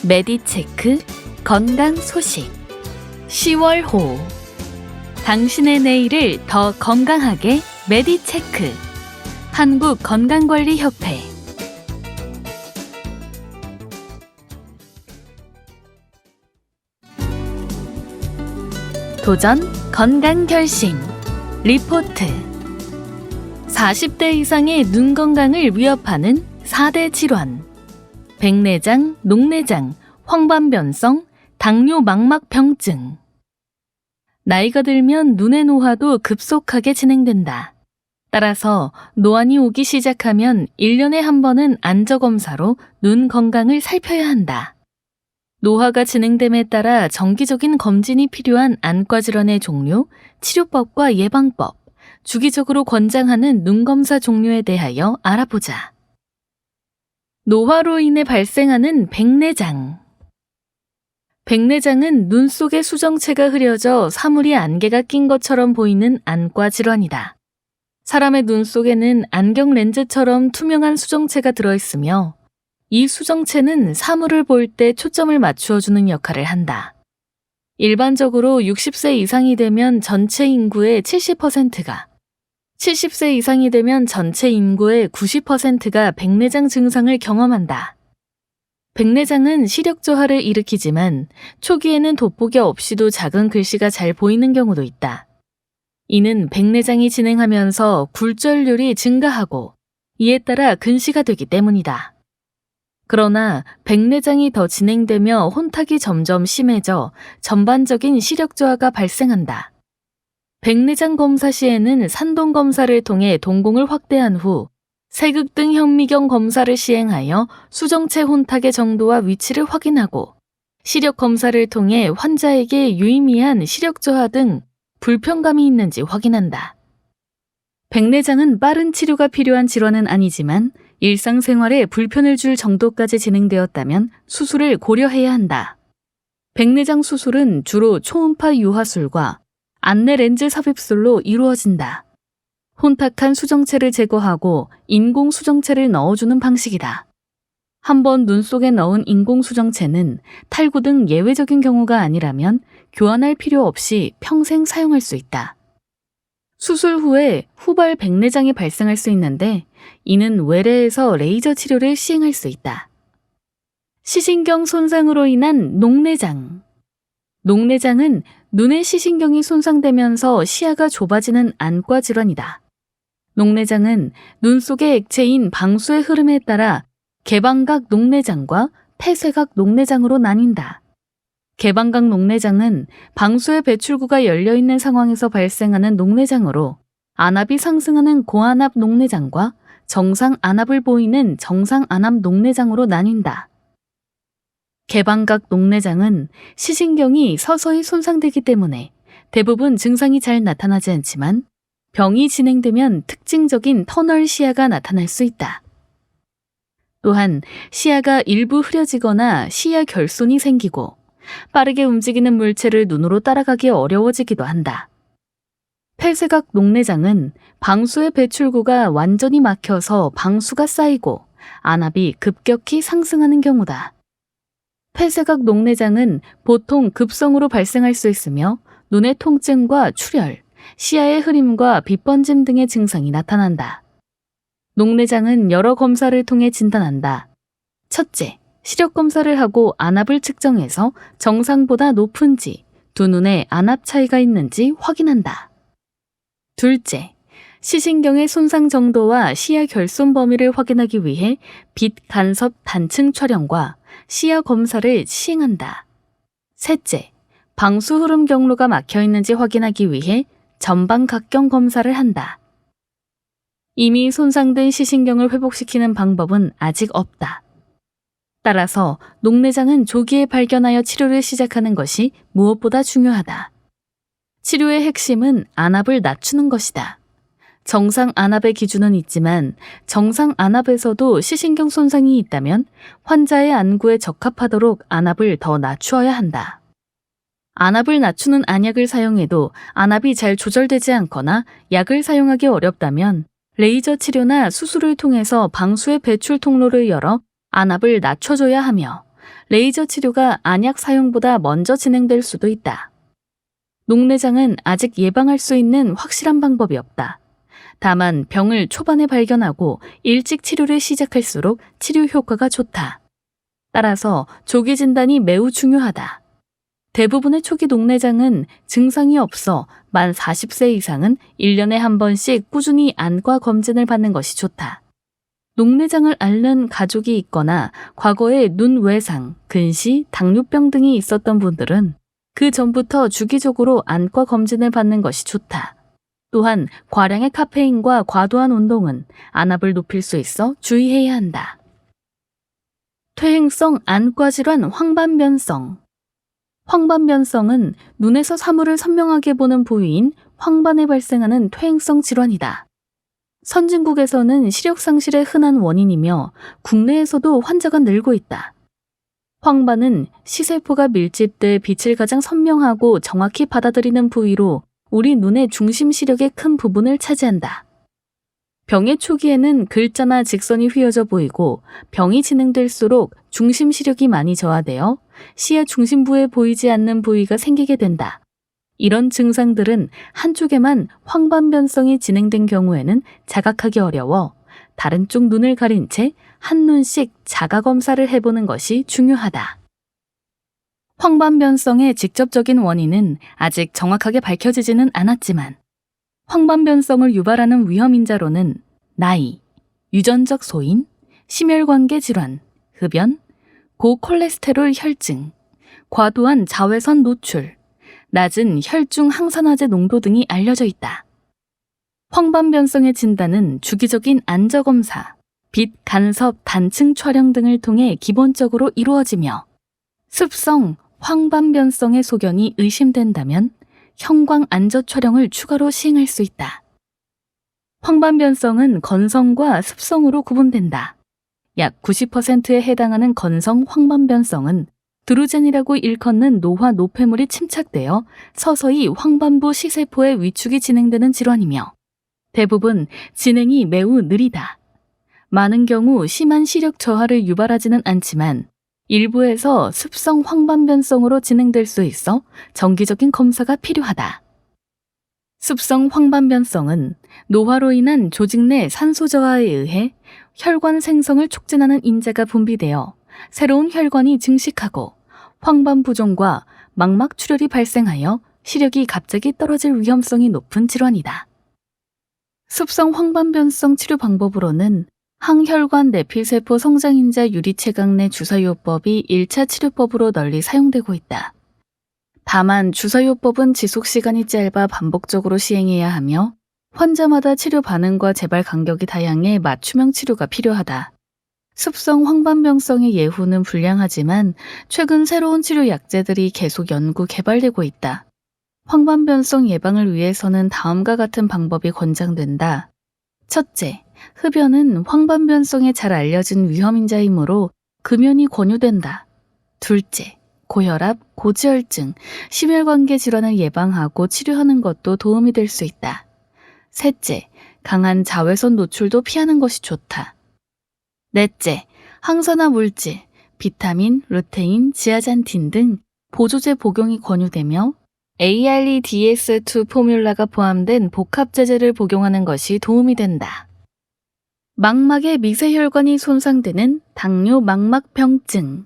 메디체크 건강 소식 10월 호 당신의 내일을 더 건강하게 메디체크 한국건강관리협회 도전 건강결심 리포트 40대 이상의 눈 건강을 위협하는 4대 질환 백내장, 녹내장, 황반변성, 당뇨 망막병증 나이가 들면 눈의 노화도 급속하게 진행된다. 따라서 노안이 오기 시작하면 1년에 한 번은 안저검사로 눈 건강을 살펴야 한다. 노화가 진행됨에 따라 정기적인 검진이 필요한 안과 질환의 종류, 치료법과 예방법, 주기적으로 권장하는 눈검사 종류에 대하여 알아보자. 노화로 인해 발생하는 백내장. 백내장은 눈 속에 수정체가 흐려져 사물이 안개가 낀 것처럼 보이는 안과 질환이다. 사람의 눈 속에는 안경 렌즈처럼 투명한 수정체가 들어있으며 이 수정체는 사물을 볼 때 초점을 맞추어주는 역할을 한다. 일반적으로 60세 이상이 되면 전체 인구의 70%가, 70세 이상이 되면 전체 인구의 90%가 백내장 증상을 경험한다. 백내장은 시력 저하를 일으키지만 초기에는 돋보기 없이도 작은 글씨가 잘 보이는 경우도 있다. 이는 백내장이 진행하면서 굴절률이 증가하고 이에 따라 근시가 되기 때문이다. 그러나 백내장이 더 진행되며 혼탁이 점점 심해져 전반적인 시력 저하가 발생한다. 백내장 검사 시에는 산동 검사를 통해 동공을 확대한 후 세극등 현미경 검사를 시행하여 수정체 혼탁의 정도와 위치를 확인하고 시력 검사를 통해 환자에게 유의미한 시력 저하 등 불편감이 있는지 확인한다. 백내장은 빠른 치료가 필요한 질환은 아니지만 일상생활에 불편을 줄 정도까지 진행되었다면 수술을 고려해야 한다. 백내장 수술은 주로 초음파 유화술과 안내 렌즈 삽입술로 이루어진다. 혼탁한 수정체를 제거하고 인공 수정체를 넣어주는 방식이다. 한번 눈 속에 넣은 인공 수정체는 탈구 등 예외적인 경우가 아니라면 교환할 필요 없이 평생 사용할 수 있다. 수술 후에 후발 백내장이 발생할 수 있는데 이는 외래에서 레이저 치료를 시행할 수 있다. 시신경 손상으로 인한 녹내장. 녹내장은 눈의 시신경이 손상되면서 시야가 좁아지는 안과 질환이다. 녹내장은 눈 속의 액체인 방수의 흐름에 따라 개방각 녹내장과 폐쇄각 녹내장으로 나뉜다. 개방각 녹내장은 방수의 배출구가 열려있는 상황에서 발생하는 녹내장으로 안압이 상승하는 고안압 녹내장과 정상 안압을 보이는 정상 안압 녹내장으로 나뉜다. 개방각 녹내장은 시신경이 서서히 손상되기 때문에 대부분 증상이 잘 나타나지 않지만 병이 진행되면 특징적인 터널 시야가 나타날 수 있다. 또한 시야가 일부 흐려지거나 시야 결손이 생기고 빠르게 움직이는 물체를 눈으로 따라가기 어려워지기도 한다. 폐쇄각 녹내장은 방수의 배출구가 완전히 막혀서 방수가 쌓이고 안압이 급격히 상승하는 경우다. 폐쇄각 녹내장은 보통 급성으로 발생할 수 있으며 눈의 통증과 출혈, 시야의 흐림과 빛 번짐 등의 증상이 나타난다. 녹내장은 여러 검사를 통해 진단한다. 첫째, 시력 검사를 하고 안압을 측정해서 정상보다 높은지 두 눈에 안압 차이가 있는지 확인한다. 둘째, 시신경의 손상 정도와 시야 결손 범위를 확인하기 위해 빛 간섭 단층 촬영과 시야 검사를 시행한다. 셋째, 방수 흐름 경로가 막혀 있는지 확인하기 위해 전방각경 검사를 한다. 이미 손상된 시신경을 회복시키는 방법은 아직 없다. 따라서 녹내장은 조기에 발견하여 치료를 시작하는 것이 무엇보다 중요하다. 치료의 핵심은 안압을 낮추는 것이다. 정상 안압의 기준은 있지만 정상 안압에서도 시신경 손상이 있다면 환자의 안구에 적합하도록 안압을 더 낮추어야 한다. 안압을 낮추는 안약을 사용해도 안압이 잘 조절되지 않거나 약을 사용하기 어렵다면 레이저 치료나 수술을 통해서 방수의 배출 통로를 열어 안압을 낮춰줘야 하며 레이저 치료가 안약 사용보다 먼저 진행될 수도 있다. 녹내장은 아직 예방할 수 있는 확실한 방법이 없다. 다만 병을 초반에 발견하고 일찍 치료를 시작할수록 치료 효과가 좋다. 따라서 조기 진단이 매우 중요하다. 대부분의 초기 녹내장은 증상이 없어 만 40세 이상은 1년에 한 번씩 꾸준히 안과 검진을 받는 것이 좋다. 녹내장을 앓는 가족이 있거나 과거에 눈 외상, 근시, 당뇨병 등이 있었던 분들은 그 전부터 주기적으로 안과 검진을 받는 것이 좋다. 또한 과량의 카페인과 과도한 운동은 안압을 높일 수 있어 주의해야 한다. 퇴행성 안과 질환 황반변성. 황반변성은 눈에서 사물을 선명하게 보는 부위인 황반에 발생하는 퇴행성 질환이다. 선진국에서는 시력 상실의 흔한 원인이며 국내에서도 환자가 늘고 있다. 황반은 시세포가 밀집돼 빛을 가장 선명하고 정확히 받아들이는 부위로 우리 눈의 중심 시력의 큰 부분을 차지한다. 병의 초기에는 글자나 직선이 휘어져 보이고 병이 진행될수록 중심 시력이 많이 저하되어 시야 중심부에 보이지 않는 부위가 생기게 된다. 이런 증상들은 한쪽에만 황반변성이 진행된 경우에는 자각하기 어려워 다른 쪽 눈을 가린 채 한 눈씩 자가 검사를 해보는 것이 중요하다. 황반변성의 직접적인 원인은 아직 정확하게 밝혀지지는 않았지만 황반변성을 유발하는 위험인자로는 나이, 유전적 소인, 심혈관계 질환, 흡연, 고콜레스테롤 혈증, 과도한 자외선 노출, 낮은 혈중 항산화제 농도 등이 알려져 있다. 황반변성의 진단은 주기적인 안저검사, 빛 간섭 단층 촬영 등을 통해 기본적으로 이루어지며 습성 황반변성의 소견이 의심된다면 형광 안저 촬영을 추가로 시행할 수 있다. 황반변성은 건성과 습성으로 구분된다. 약 90%에 해당하는 건성 황반변성은 드루젠이라고 일컫는 노화 노폐물이 침착되어 서서히 황반부 시세포의 위축이 진행되는 질환이며 대부분 진행이 매우 느리다. 많은 경우 심한 시력 저하를 유발하지는 않지만 일부에서 습성 황반변성으로 진행될 수 있어 정기적인 검사가 필요하다. 습성 황반변성은 노화로 인한 조직 내 산소 저하에 의해 혈관 생성을 촉진하는 인자가 분비되어 새로운 혈관이 증식하고 황반 부종과 망막 출혈이 발생하여 시력이 갑자기 떨어질 위험성이 높은 질환이다. 습성 황반변성 치료 방법으로는 항혈관 내피세포 성장인자 유리체각 내 주사요법이 1차 치료법으로 널리 사용되고 있다. 다만 주사요법은 지속시간이 짧아 반복적으로 시행해야 하며 환자마다 치료 반응과 재발 간격이 다양해 맞춤형 치료가 필요하다. 습성 황반변성의 예후는 불량하지만 최근 새로운 치료 약제들이 계속 연구 개발되고 있다. 황반변성 예방을 위해서는 다음과 같은 방법이 권장된다. 첫째, 흡연은 황반변성에 잘 알려진 위험인자이므로 금연이 권유된다. 둘째, 고혈압, 고지혈증, 심혈관계 질환을 예방하고 치료하는 것도 도움이 될 수 있다. 셋째, 강한 자외선 노출도 피하는 것이 좋다. 넷째, 항산화 물질, 비타민, 루테인, 지아잔틴 등 보조제 복용이 권유되며 AREDS2 포뮬라가 포함된 복합제제를 복용하는 것이 도움이 된다. 망막의 미세혈관이 손상되는 당뇨 망막병증.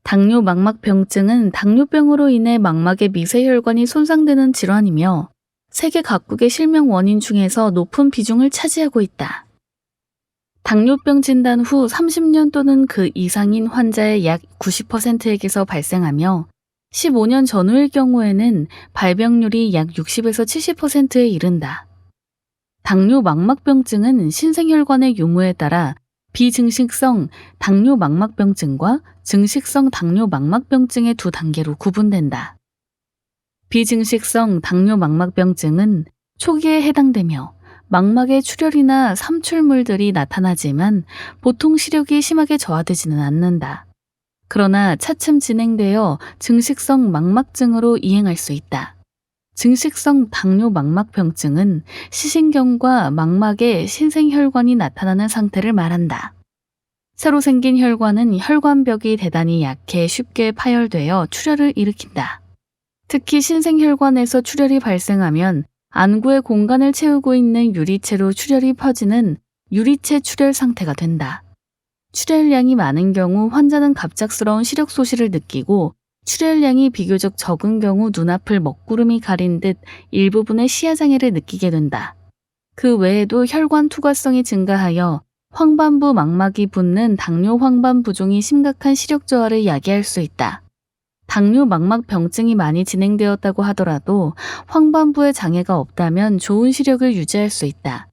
당뇨 망막병증은 당뇨병으로 인해 망막의 미세혈관이 손상되는 질환이며 세계 각국의 실명 원인 중에서 높은 비중을 차지하고 있다. 당뇨병 진단 후 30년 또는 그 이상인 환자의 약 90%에게서 발생하며 15년 전후의 경우에는 발병률이 약 60에서 70%에 이른다. 당뇨 망막병증은 신생혈관의 유무에 따라 비증식성 당뇨 망막병증과 증식성 당뇨 망막병증의 두 단계로 구분된다. 비증식성 당뇨 망막병증은 초기에 해당되며 망막에 출혈이나 삼출물들이 나타나지만 보통 시력이 심하게 저하되지는 않는다. 그러나 차츰 진행되어 증식성 망막증으로 이행할 수 있다. 증식성 당뇨 망막병증은 시신경과 망막에 신생혈관이 나타나는 상태를 말한다. 새로 생긴 혈관은 혈관벽이 대단히 약해 쉽게 파열되어 출혈을 일으킨다. 특히 신생혈관에서 출혈이 발생하면 안구의 공간을 채우고 있는 유리체로 출혈이 퍼지는 유리체 출혈 상태가 된다. 출혈량이 많은 경우 환자는 갑작스러운 시력 소실을 느끼고 출혈량이 비교적 적은 경우 눈앞을 먹구름이 가린 듯 일부분의 시야장애를 느끼게 된다. 그 외에도 혈관 투과성이 증가하여 황반부 망막이 붓는 당뇨 황반 부종이 심각한 시력 저하를 야기할 수 있다. 당뇨 망막 병증이 많이 진행되었다고 하더라도 황반부에 장애가 없다면 좋은 시력을 유지할 수 있다.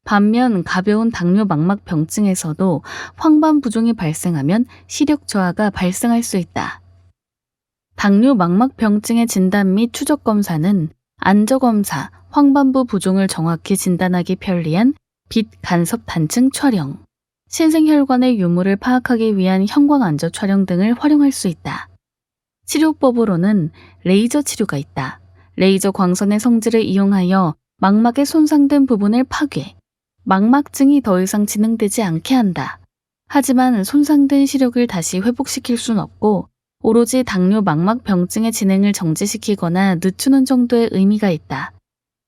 반면 가벼운 당뇨 망막 병증에서도 황반 부종이 발생하면 시력 저하가 발생할 수 있다. 당뇨 망막 병증의 진단 및 추적 검사는 안저검사, 황반부 부종을 정확히 진단하기 편리한 빛 간섭 단층 촬영, 신생혈관의 유무를 파악하기 위한 형광 안저 촬영 등을 활용할 수 있다. 치료법으로는 레이저 치료가 있다. 레이저 광선의 성질을 이용하여 망막의 손상된 부분을 파괴, 망막증이 더 이상 진행되지 않게 한다. 하지만 손상된 시력을 다시 회복시킬 순 없고 오로지 당뇨 망막 병증의 진행을 정지시키거나 늦추는 정도의 의미가 있다.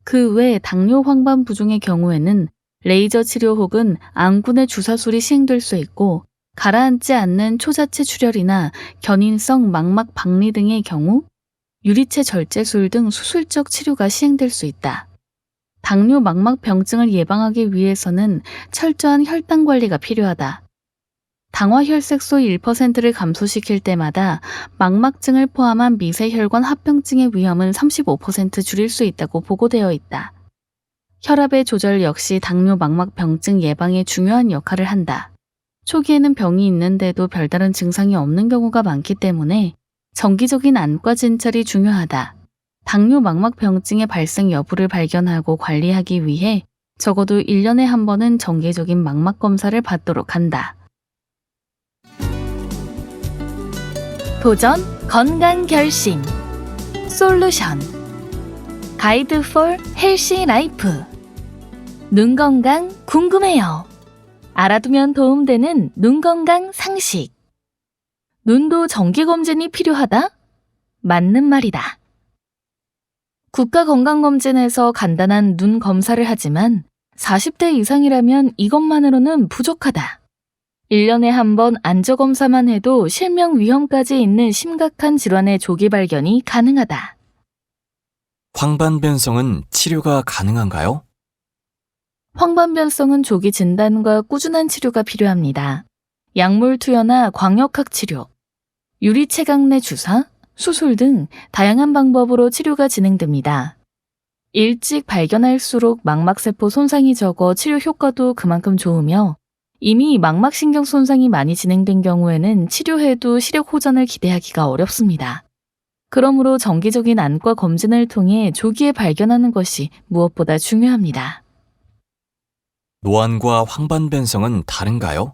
그 외 당뇨 황반 부종의 경우에는 레이저 치료 혹은 안군의 주사술이 시행될 수 있고 가라앉지 않는 초자체 출혈이나 견인성 망막 박리 등의 경우 유리체 절제술 등 수술적 치료가 시행될 수 있다. 당뇨 망막 병증을 예방하기 위해서는 철저한 혈당 관리가 필요하다. 당화혈색소 1%를 감소시킬 때마다 망막증을 포함한 미세혈관 합병증의 위험은 35% 줄일 수 있다고 보고되어 있다. 혈압의 조절 역시 당뇨 망막 병증 예방에 중요한 역할을 한다. 초기에는 병이 있는데도 별다른 증상이 없는 경우가 많기 때문에 정기적인 안과 진찰이 중요하다. 당뇨 망막 병증의 발생 여부를 발견하고 관리하기 위해 적어도 1년에 한 번은 정기적인 망막 검사를 받도록 한다. 도전 건강 결심 솔루션 가이드 for 헬시 라이프 눈 건강 궁금해요. 알아두면 도움되는 눈 건강 상식. 눈도 정기검진이 필요하다? 맞는 말이다. 국가건강검진에서 간단한 눈 검사를 하지만 40대 이상이라면 이것만으로는 부족하다. 1년에 한 번 안저검사만 해도 실명 위험까지 있는 심각한 질환의 조기 발견이 가능하다. 황반변성은 치료가 가능한가요? 황반변성은 조기 진단과 꾸준한 치료가 필요합니다. 약물 투여나 광역학 치료, 유리체각 내 주사, 수술 등 다양한 방법으로 치료가 진행됩니다. 일찍 발견할수록 망막세포 손상이 적어 치료 효과도 그만큼 좋으며 이미 망막신경 손상이 많이 진행된 경우에는 치료해도 시력 호전을 기대하기가 어렵습니다. 그러므로 정기적인 안과 검진을 통해 조기에 발견하는 것이 무엇보다 중요합니다. 노안과 황반변성은 다른가요?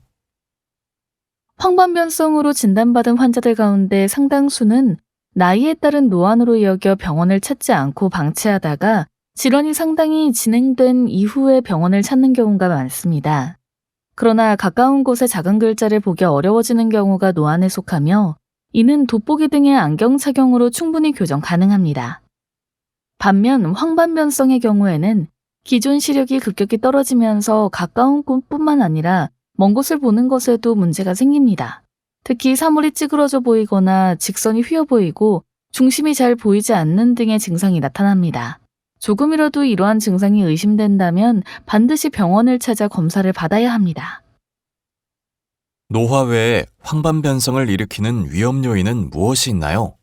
황반변성으로 진단받은 환자들 가운데 상당수는 나이에 따른 노안으로 여겨 병원을 찾지 않고 방치하다가 질환이 상당히 진행된 이후에 병원을 찾는 경우가 많습니다. 그러나 가까운 곳에 작은 글자를 보기 어려워지는 경우가 노안에 속하며 이는 돋보기 등의 안경 착용으로 충분히 교정 가능합니다. 반면 황반변성의 경우에는 기존 시력이 급격히 떨어지면서 가까운 곳뿐만 아니라 먼 곳을 보는 것에도 문제가 생깁니다. 특히 사물이 찌그러져 보이거나 직선이 휘어 보이고 중심이 잘 보이지 않는 등의 증상이 나타납니다. 조금이라도 이러한 증상이 의심된다면 반드시 병원을 찾아 검사를 받아야 합니다. 노화 외에 황반변성을 일으키는 위험 요인은 무엇이 있나요?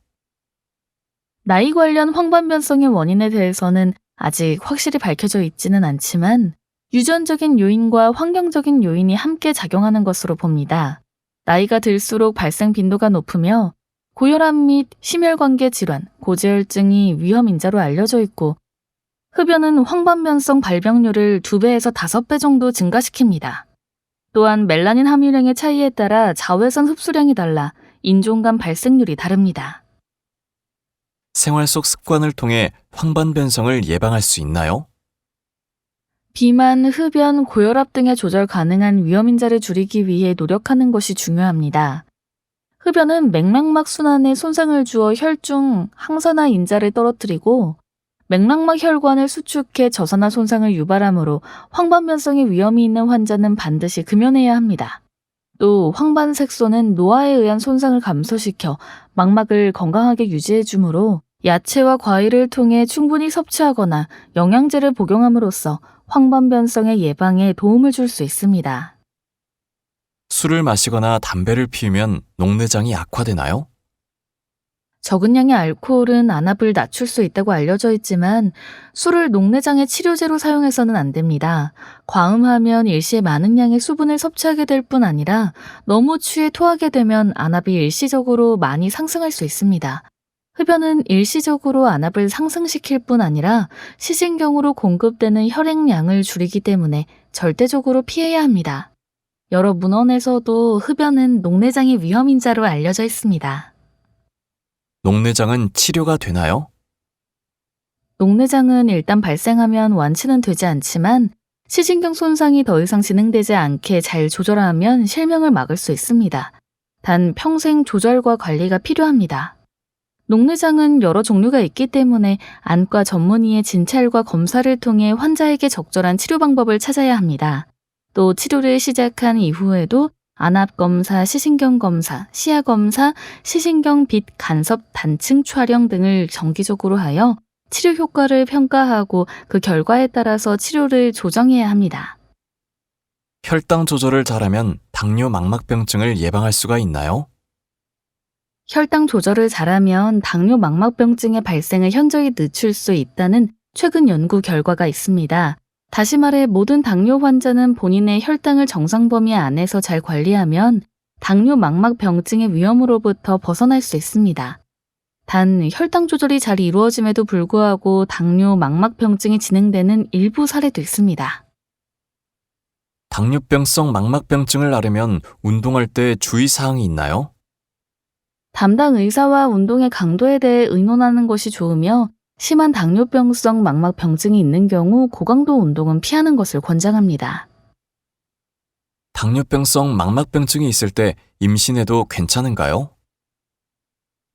나이 관련 황반변성의 원인에 대해서는 아직 확실히 밝혀져 있지는 않지만 유전적인 요인과 환경적인 요인이 함께 작용하는 것으로 봅니다. 나이가 들수록 발생 빈도가 높으며 고혈압 및 심혈관계 질환, 고지혈증이 위험 인자로 알려져 있고 흡연은 황반변성 발병률을 2배에서 5배 정도 증가시킵니다. 또한 멜라닌 함유량의 차이에 따라 자외선 흡수량이 달라 인종 간 발생률이 다릅니다. 생활 속 습관을 통해 황반변성을 예방할 수 있나요? 비만, 흡연, 고혈압 등의 조절 가능한 위험인자를 줄이기 위해 노력하는 것이 중요합니다. 흡연은 맥락막 순환에 손상을 주어 혈중 항산화 인자를 떨어뜨리고 맥락막 혈관을 수축해 저산화 손상을 유발하므로 황반변성의 위험이 있는 환자는 반드시 금연해야 합니다. 또 황반색소는 노화에 의한 손상을 감소시켜 망막을 건강하게 유지해 주므로 야채와 과일을 통해 충분히 섭취하거나 영양제를 복용함으로써 황반변성의 예방에 도움을 줄 수 있습니다. 술을 마시거나 담배를 피우면 녹내장이 악화되나요? 적은 양의 알코올은 안압을 낮출 수 있다고 알려져 있지만 술을 녹내장의 치료제로 사용해서는 안 됩니다. 과음하면 일시에 많은 양의 수분을 섭취하게 될 뿐 아니라 너무 취해 토하게 되면 안압이 일시적으로 많이 상승할 수 있습니다. 흡연은 일시적으로 안압을 상승시킬 뿐 아니라 시신경으로 공급되는 혈액량을 줄이기 때문에 절대적으로 피해야 합니다. 여러 문헌에서도 흡연은 녹내장의 위험인자로 알려져 있습니다. 녹내장은 치료가 되나요? 녹내장은 일단 발생하면 완치는 되지 않지만 시신경 손상이 더 이상 진행되지 않게 잘 조절하면 실명을 막을 수 있습니다. 단 평생 조절과 관리가 필요합니다. 녹내장은 여러 종류가 있기 때문에 안과 전문의의 진찰과 검사를 통해 환자에게 적절한 치료 방법을 찾아야 합니다. 또 치료를 시작한 이후에도 안압검사, 시신경검사, 시야검사, 시신경 빛 간섭 단층 촬영 등을 정기적으로 하여 치료 효과를 평가하고 그 결과에 따라서 치료를 조정해야 합니다. 혈당 조절을 잘하면 당뇨 망막병증을 예방할 수가 있나요? 혈당 조절을 잘하면 당뇨 망막병증의 발생을 현저히 늦출 수 있다는 최근 연구 결과가 있습니다. 다시 말해 모든 당뇨 환자는 본인의 혈당을 정상 범위 안에서 잘 관리하면 당뇨 망막병증의 위험으로부터 벗어날 수 있습니다. 단 혈당 조절이 잘 이루어짐에도 불구하고 당뇨 망막병증이 진행되는 일부 사례도 있습니다. 당뇨병성 망막병증을 앓으면 운동할 때 주의사항이 있나요? 담당 의사와 운동의 강도에 대해 의논하는 것이 좋으며 심한 당뇨병성 망막병증이 있는 경우 고강도 운동은 피하는 것을 권장합니다. 당뇨병성 망막병증이 있을 때 임신해도 괜찮은가요?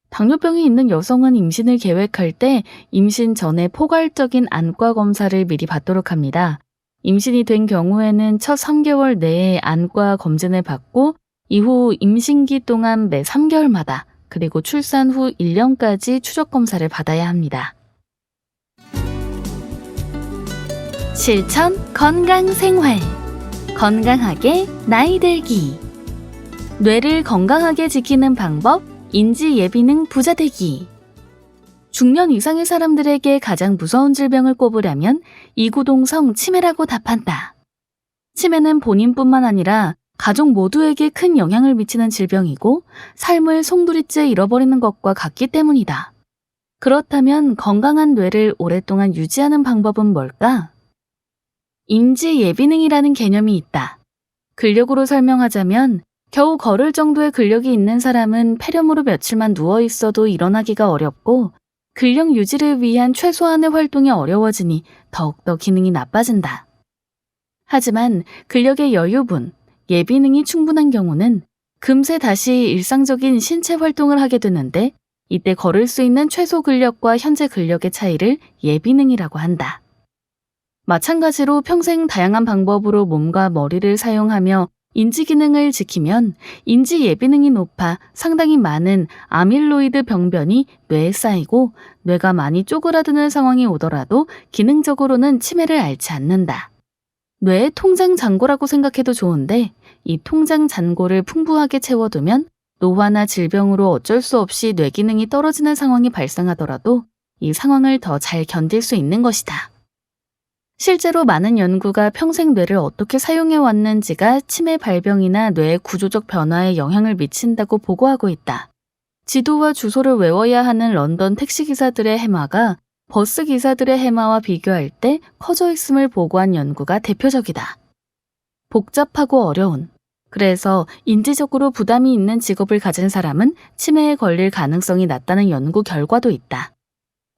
당뇨병이 있는 여성은 임신을 계획할 때 임신 전에 포괄적인 안과 검사를 미리 받도록 합니다. 임신이 된 경우에는 첫 3개월 내에 안과 검진을 받고 이후 임신기 동안 매 3개월마다 그리고 출산 후 1년까지 추적 검사를 받아야 합니다. 실천 건강 생활. 건강하게 나이 들기. 뇌를 건강하게 지키는 방법, 인지 예비능 부자 되기. 중년 이상의 사람들에게 가장 무서운 질병을 꼽으려면 이구동성 치매라고 답한다. 치매는 본인뿐만 아니라 가족 모두에게 큰 영향을 미치는 질병이고 삶을 송두리째 잃어버리는 것과 같기 때문이다. 그렇다면 건강한 뇌를 오랫동안 유지하는 방법은 뭘까? 인지 예비능이라는 개념이 있다. 근력으로 설명하자면 겨우 걸을 정도의 근력이 있는 사람은 폐렴으로 며칠만 누워 있어도 일어나기가 어렵고 근력 유지를 위한 최소한의 활동이 어려워지니 더욱더 기능이 나빠진다. 하지만 근력의 여유분, 예비능이 충분한 경우는 금세 다시 일상적인 신체 활동을 하게 되는데 이때 걸을 수 있는 최소 근력과 현재 근력의 차이를 예비능이라고 한다. 마찬가지로 평생 다양한 방법으로 몸과 머리를 사용하며 인지 기능을 지키면 인지 예비능이 높아 상당히 많은 아밀로이드 병변이 뇌에 쌓이고 뇌가 많이 쪼그라드는 상황이 오더라도 기능적으로는 치매를 앓지 않는다. 뇌의 통장 잔고라고 생각해도 좋은데 이 통장 잔고를 풍부하게 채워두면 노화나 질병으로 어쩔 수 없이 뇌 기능이 떨어지는 상황이 발생하더라도 이 상황을 더 잘 견딜 수 있는 것이다. 실제로 많은 연구가 평생 뇌를 어떻게 사용해 왔는지가 치매 발병이나 뇌의 구조적 변화에 영향을 미친다고 보고하고 있다. 지도와 주소를 외워야 하는 런던 택시기사들의 해마가 버스 기사들의 해마와 비교할 때 커져 있음을 보고한 연구가 대표적이다. 복잡하고 어려운, 그래서 인지적으로 부담이 있는 직업을 가진 사람은 치매에 걸릴 가능성이 낮다는 연구 결과도 있다.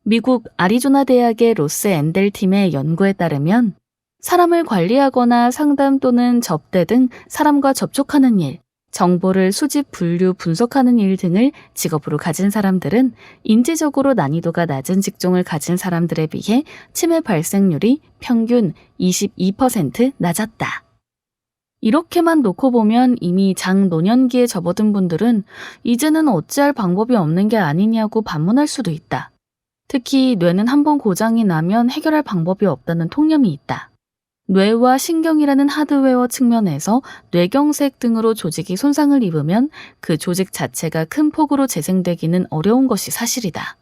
미국 아리조나 대학의 로스 앤델 팀의 연구에 따르면 사람을 관리하거나 상담 또는 접대 등 사람과 접촉하는 일, 정보를 수집, 분류, 분석하는 일 등을 직업으로 가진 사람들은 인지적으로 난이도가 낮은 직종을 가진 사람들에 비해 치매 발생률이 평균 22% 낮았다. 이렇게만 놓고 보면 이미 장노년기에 접어든 분들은 이제는 어찌할 방법이 없는 게 아니냐고 반문할 수도 있다. 특히 뇌는 한번 고장이 나면 해결할 방법이 없다는 통념이 있다. 뇌와 신경이라는 하드웨어 측면에서 뇌경색 등으로 조직이 손상을 입으면 그 조직 자체가 큰 폭으로 재생되기는 어려운 것이 사실이다.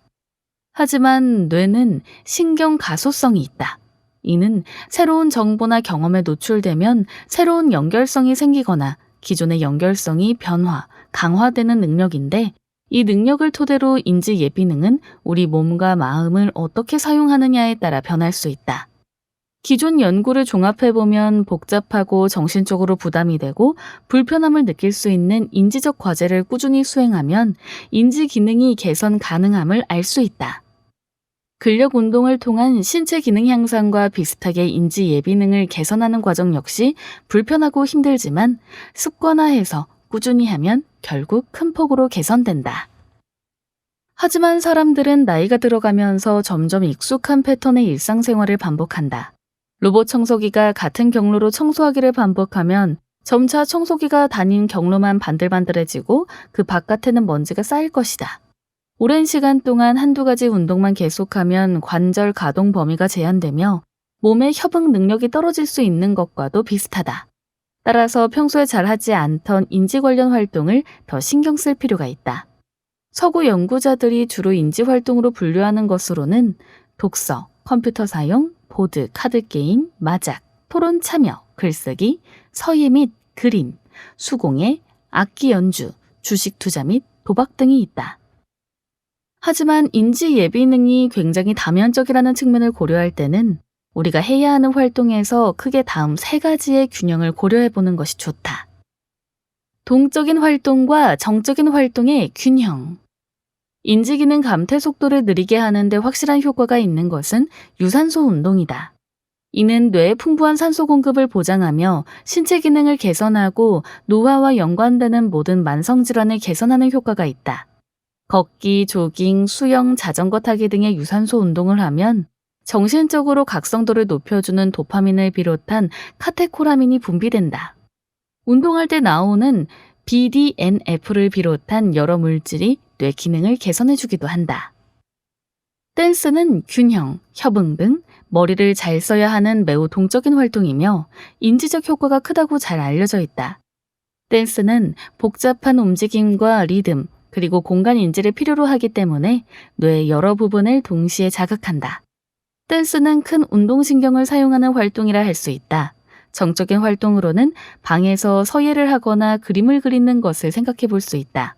하지만 뇌는 신경 가소성이 있다. 이는 새로운 정보나 경험에 노출되면 새로운 연결성이 생기거나 기존의 연결성이 변화, 강화되는 능력인데 이 능력을 토대로 인지 예비능은 우리 몸과 마음을 어떻게 사용하느냐에 따라 변할 수 있다. 기존 연구를 종합해보면 복잡하고 정신적으로 부담이 되고 불편함을 느낄 수 있는 인지적 과제를 꾸준히 수행하면 인지 기능이 개선 가능함을 알 수 있다. 근력 운동을 통한 신체 기능 향상과 비슷하게 인지 예비능을 개선하는 과정 역시 불편하고 힘들지만 습관화해서 꾸준히 하면 결국 큰 폭으로 개선된다. 하지만 사람들은 나이가 들어가면서 점점 익숙한 패턴의 일상생활을 반복한다. 로봇 청소기가 같은 경로로 청소하기를 반복하면 점차 청소기가 다닌 경로만 반들반들해지고 그 바깥에는 먼지가 쌓일 것이다. 오랜 시간 동안 한두 가지 운동만 계속하면 관절 가동 범위가 제한되며 몸의 협응 능력이 떨어질 수 있는 것과도 비슷하다. 따라서 평소에 잘하지 않던 인지 관련 활동을 더 신경 쓸 필요가 있다. 서구 연구자들이 주로 인지 활동으로 분류하는 것으로는 독서, 컴퓨터 사용, 보드, 카드게임, 마작, 토론 참여, 글쓰기, 서예 및 그림, 수공예, 악기 연주, 주식 투자 및 도박 등이 있다. 하지만 인지 예비능이 굉장히 다면적이라는 측면을 고려할 때는 우리가 해야 하는 활동에서 크게 다음 3가지의 균형을 고려해보는 것이 좋다. 동적인 활동과 정적인 활동의 균형. 인지기능 감퇴 속도를 느리게 하는 데 확실한 효과가 있는 것은 유산소 운동이다. 이는 뇌에 풍부한 산소 공급을 보장하며 신체 기능을 개선하고 노화와 연관되는 모든 만성질환을 개선하는 효과가 있다. 걷기, 조깅, 수영, 자전거 타기 등의 유산소 운동을 하면 정신적으로 각성도를 높여주는 도파민을 비롯한 카테코라민이 분비된다. 운동할 때 나오는 BDNF를 비롯한 여러 물질이 뇌 기능을 개선해주기도 한다. 댄스는 균형, 협응 등 머리를 잘 써야 하는 매우 동적인 활동이며 인지적 효과가 크다고 잘 알려져 있다. 댄스는 복잡한 움직임과 리듬, 그리고 공간 인지를 필요로 하기 때문에 뇌의 여러 부분을 동시에 자극한다. 댄스는 큰 운동신경을 사용하는 활동이라 할 수 있다. 정적인 활동으로는 방에서 서예를 하거나 그림을 그리는 것을 생각해 볼 수 있다.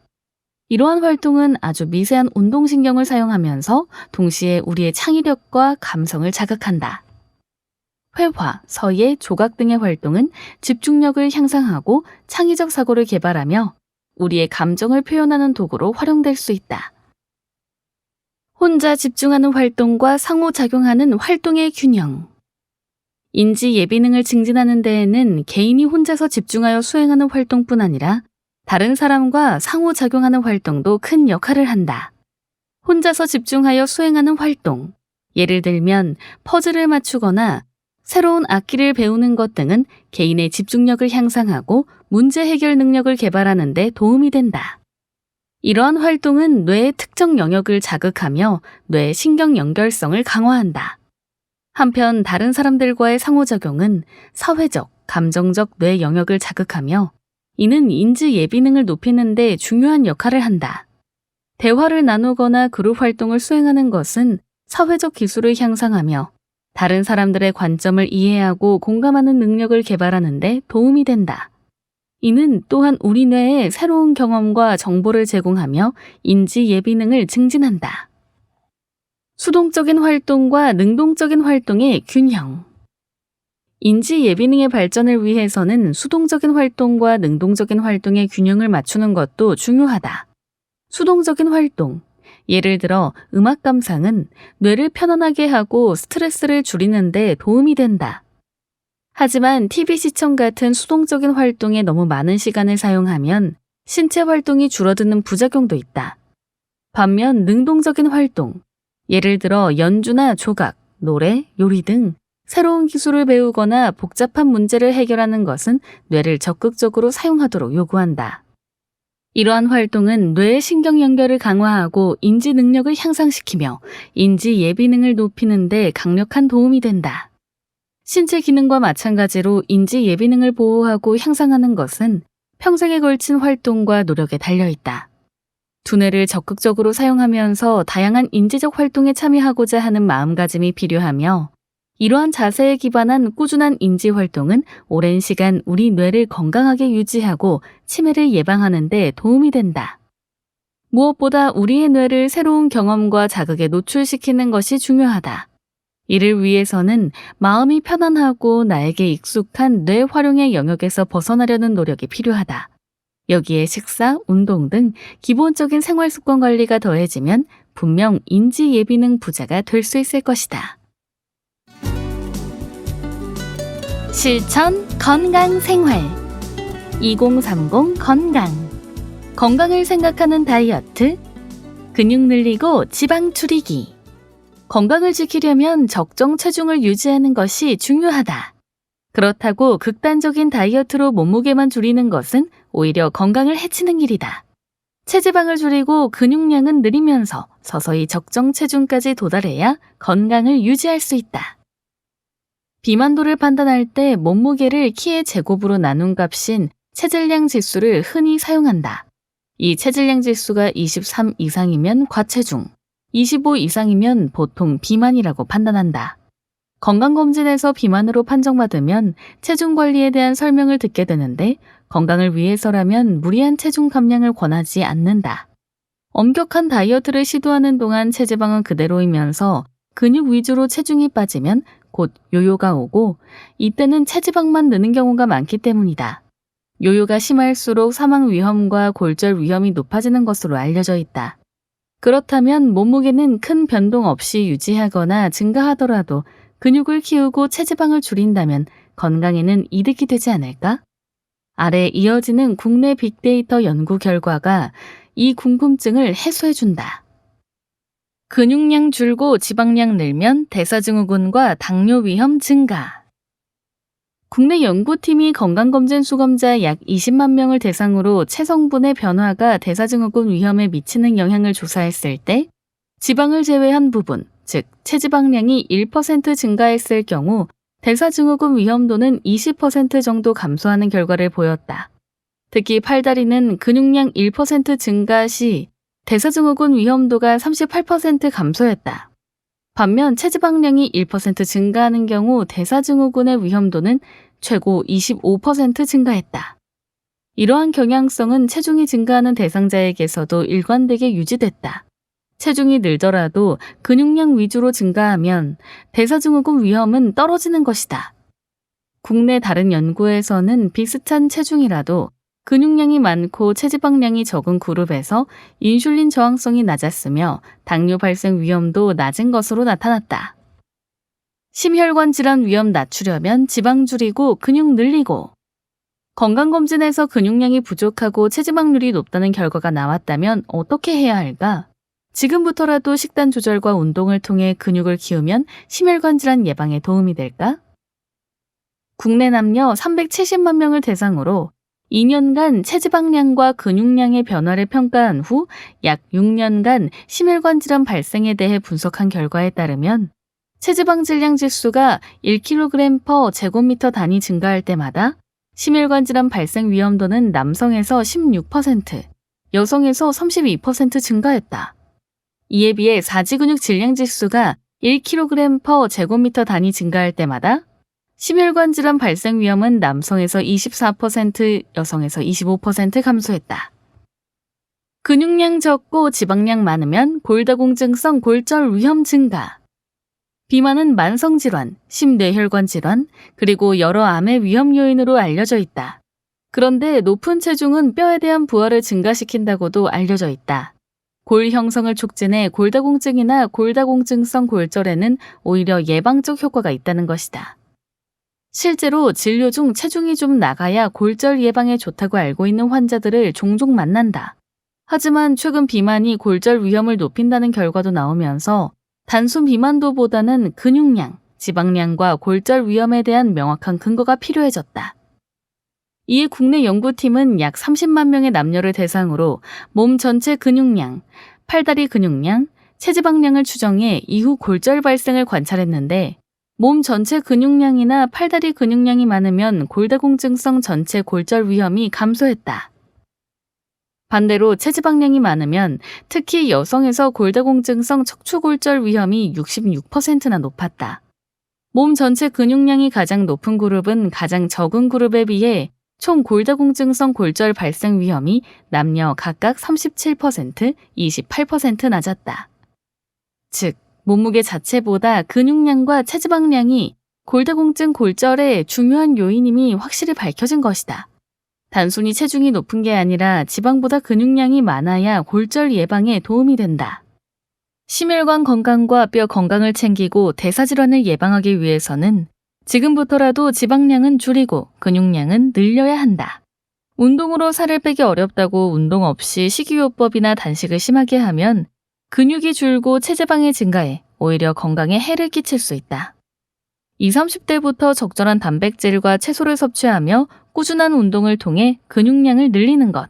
이러한 활동은 아주 미세한 운동신경을 사용하면서 동시에 우리의 창의력과 감성을 자극한다. 회화, 서예, 조각 등의 활동은 집중력을 향상하고 창의적 사고를 개발하며 우리의 감정을 표현하는 도구로 활용될 수 있다. 혼자 집중하는 활동과 상호작용하는 활동의 균형. 인지 예비능을 증진하는 데에는 개인이 혼자서 집중하여 수행하는 활동뿐 아니라 다른 사람과 상호작용하는 활동도 큰 역할을 한다. 혼자서 집중하여 수행하는 활동, 예를 들면 퍼즐을 맞추거나 새로운 악기를 배우는 것 등은 개인의 집중력을 향상하고 문제 해결 능력을 개발하는 데 도움이 된다. 이러한 활동은 뇌의 특정 영역을 자극하며 뇌의 신경 연결성을 강화한다. 한편 다른 사람들과의 상호작용은 사회적, 감정적 뇌 영역을 자극하며 이는 인지 예비능을 높이는 데 중요한 역할을 한다. 대화를 나누거나 그룹 활동을 수행하는 것은 사회적 기술을 향상하며 다른 사람들의 관점을 이해하고 공감하는 능력을 개발하는 데 도움이 된다. 이는 또한 우리 뇌에 새로운 경험과 정보를 제공하며 인지 예비능을 증진한다. 수동적인 활동과 능동적인 활동의 균형. 인지 예비능의 발전을 위해서는 수동적인 활동과 능동적인 활동의 균형을 맞추는 것도 중요하다. 수동적인 활동, 예를 들어 음악 감상은 뇌를 편안하게 하고 스트레스를 줄이는 데 도움이 된다. 하지만 TV 시청 같은 수동적인 활동에 너무 많은 시간을 사용하면 신체 활동이 줄어드는 부작용도 있다. 반면 능동적인 활동, 예를 들어 연주나 조각, 노래, 요리 등 새로운 기술을 배우거나 복잡한 문제를 해결하는 것은 뇌를 적극적으로 사용하도록 요구한다. 이러한 활동은 뇌의 신경 연결을 강화하고 인지 능력을 향상시키며 인지 예비능을 높이는 데 강력한 도움이 된다. 신체 기능과 마찬가지로 인지 예비능을 보호하고 향상하는 것은 평생에 걸친 활동과 노력에 달려있다. 두뇌를 적극적으로 사용하면서 다양한 인지적 활동에 참여하고자 하는 마음가짐이 필요하며 이러한 자세에 기반한 꾸준한 인지 활동은 오랜 시간 우리 뇌를 건강하게 유지하고 치매를 예방하는 데 도움이 된다. 무엇보다 우리의 뇌를 새로운 경험과 자극에 노출시키는 것이 중요하다. 이를 위해서는 마음이 편안하고 나에게 익숙한 뇌 활용의 영역에서 벗어나려는 노력이 필요하다. 여기에 식사, 운동 등 기본적인 생활 습관 관리가 더해지면 분명 인지 예비능 부자가 될 수 있을 것이다. 실천 건강 생활 2030 건강 건강을 생각하는 다이어트 근육 늘리고 지방 줄이기 건강을 지키려면 적정 체중을 유지하는 것이 중요하다. 그렇다고 극단적인 다이어트로 몸무게만 줄이는 것은 오히려 건강을 해치는 일이다. 체지방을 줄이고 근육량은 늘리면서 서서히 적정 체중까지 도달해야 건강을 유지할 수 있다. 비만도를 판단할 때 몸무게를 키의 제곱으로 나눈 값인 체질량 지수를 흔히 사용한다. 이 체질량 지수가 23 이상이면 과체중, 25 이상이면 보통 비만이라고 판단한다. 건강검진에서 비만으로 판정받으면 체중 관리에 대한 설명을 듣게 되는데 건강을 위해서라면 무리한 체중 감량을 권하지 않는다. 엄격한 다이어트를 시도하는 동안 체지방은 그대로이면서 근육 위주로 체중이 빠지면 곧 요요가 오고 이때는 체지방만 느는 경우가 많기 때문이다. 요요가 심할수록 사망 위험과 골절 위험이 높아지는 것으로 알려져 있다. 그렇다면 몸무게는 큰 변동 없이 유지하거나 증가하더라도 근육을 키우고 체지방을 줄인다면 건강에는 이득이 되지 않을까? 아래 이어지는 국내 빅데이터 연구 결과가 이 궁금증을 해소해준다. 근육량 줄고 지방량 늘면 대사증후군과 당뇨 위험 증가. 국내 연구팀이 건강검진 수검자 약 20만 명을 대상으로 체성분의 변화가 대사증후군 위험에 미치는 영향을 조사했을 때 지방을 제외한 부분, 즉 체지방량이 1% 증가했을 경우 대사증후군 위험도는 20% 정도 감소하는 결과를 보였다. 특히 팔다리는 근육량 1% 증가 시 대사증후군 위험도가 38% 감소했다. 반면 체지방량이 1% 증가하는 경우 대사증후군의 위험도는 최고 25% 증가했다. 이러한 경향성은 체중이 증가하는 대상자에게서도 일관되게 유지됐다. 체중이 늘더라도 근육량 위주로 증가하면 대사증후군 위험은 떨어지는 것이다. 국내 다른 연구에서는 비슷한 체중이라도 근육량이 많고 체지방량이 적은 그룹에서 인슐린 저항성이 낮았으며 당뇨 발생 위험도 낮은 것으로 나타났다. 심혈관 질환 위험 낮추려면 지방 줄이고 근육 늘리고 건강검진에서 근육량이 부족하고 체지방률이 높다는 결과가 나왔다면 어떻게 해야 할까? 지금부터라도 식단 조절과 운동을 통해 근육을 키우면 심혈관 질환 예방에 도움이 될까? 국내 남녀 370만 명을 대상으로 2년간 체지방량과 근육량의 변화를 평가한 후 약 6년간 심혈관 질환 발생에 대해 분석한 결과에 따르면 체지방 질량 지수가 1kg/제곱미터 단위 증가할 때마다 심혈관 질환 발생 위험도는 남성에서 16%, 여성에서 32% 증가했다. 이에 비해 사지근육 질량 지수가 1kg/제곱미터 단위 증가할 때마다 심혈관 질환 발생 위험은 남성에서 24%, 여성에서 25% 감소했다. 근육량 적고 지방량 많으면 골다공증성 골절 위험 증가. 비만은 만성질환, 심뇌혈관 질환, 그리고 여러 암의 위험 요인으로 알려져 있다. 그런데 높은 체중은 뼈에 대한 부하를 증가시킨다고도 알려져 있다. 골 형성을 촉진해 골다공증이나 골다공증성 골절에는 오히려 예방적 효과가 있다는 것이다. 실제로 진료 중 체중이 좀 나가야 골절 예방에 좋다고 알고 있는 환자들을 종종 만난다. 하지만 최근 비만이 골절 위험을 높인다는 결과도 나오면서 단순 비만도보다는 근육량, 지방량과 골절 위험에 대한 명확한 근거가 필요해졌다. 이에 국내 연구팀은 약 30만 명의 남녀를 대상으로 몸 전체 근육량, 팔다리 근육량, 체지방량을 추정해 이후 골절 발생을 관찰했는데 몸 전체 근육량이나 팔다리 근육량이 많으면 골다공증성 전체 골절 위험이 감소했다. 반대로 체지방량이 많으면 특히 여성에서 골다공증성 척추골절 위험이 66%나 높았다. 몸 전체 근육량이 가장 높은 그룹은 가장 적은 그룹에 비해 총 골다공증성 골절 발생 위험이 남녀 각각 37%, 28% 낮았다. 즉, 몸무게 자체보다 근육량과 체지방량이 골다공증 골절의 중요한 요인임이 확실히 밝혀진 것이다. 단순히 체중이 높은 게 아니라 지방보다 근육량이 많아야 골절 예방에 도움이 된다. 심혈관 건강과 뼈 건강을 챙기고 대사질환을 예방하기 위해서는 지금부터라도 지방량은 줄이고 근육량은 늘려야 한다. 운동으로 살을 빼기 어렵다고 운동 없이 식이요법이나 단식을 심하게 하면 근육이 줄고 체지방이 증가해 오히려 건강에 해를 끼칠 수 있다. 20, 30대부터 적절한 단백질과 채소를 섭취하며 꾸준한 운동을 통해 근육량을 늘리는 것.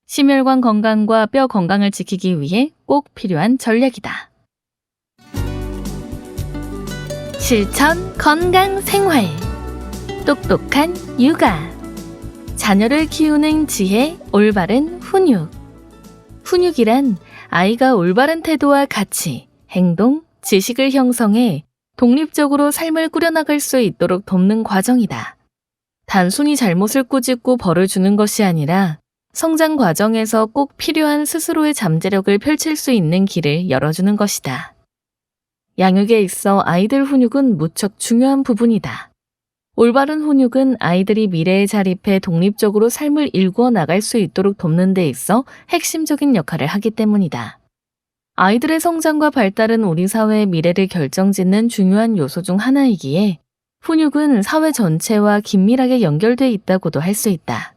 심혈관 건강과 뼈 건강을 지키기 위해 꼭 필요한 전략이다. 실천 건강 생활. 똑똑한 육아. 자녀를 키우는 지혜 올바른 훈육. 훈육이란 아이가 올바른 태도와 가치, 행동, 지식을 형성해 독립적으로 삶을 꾸려나갈 수 있도록 돕는 과정이다. 단순히 잘못을 꾸짖고 벌을 주는 것이 아니라 성장 과정에서 꼭 필요한 스스로의 잠재력을 펼칠 수 있는 길을 열어주는 것이다. 양육에 있어 아이들 훈육은 무척 중요한 부분이다. 올바른 훈육은 아이들이 미래에 자립해 독립적으로 삶을 일구어 나갈 수 있도록 돕는 데 있어 핵심적인 역할을 하기 때문이다. 아이들의 성장과 발달은 우리 사회의 미래를 결정짓는 중요한 요소 중 하나이기에 훈육은 사회 전체와 긴밀하게 연결돼 있다고도 할 수 있다.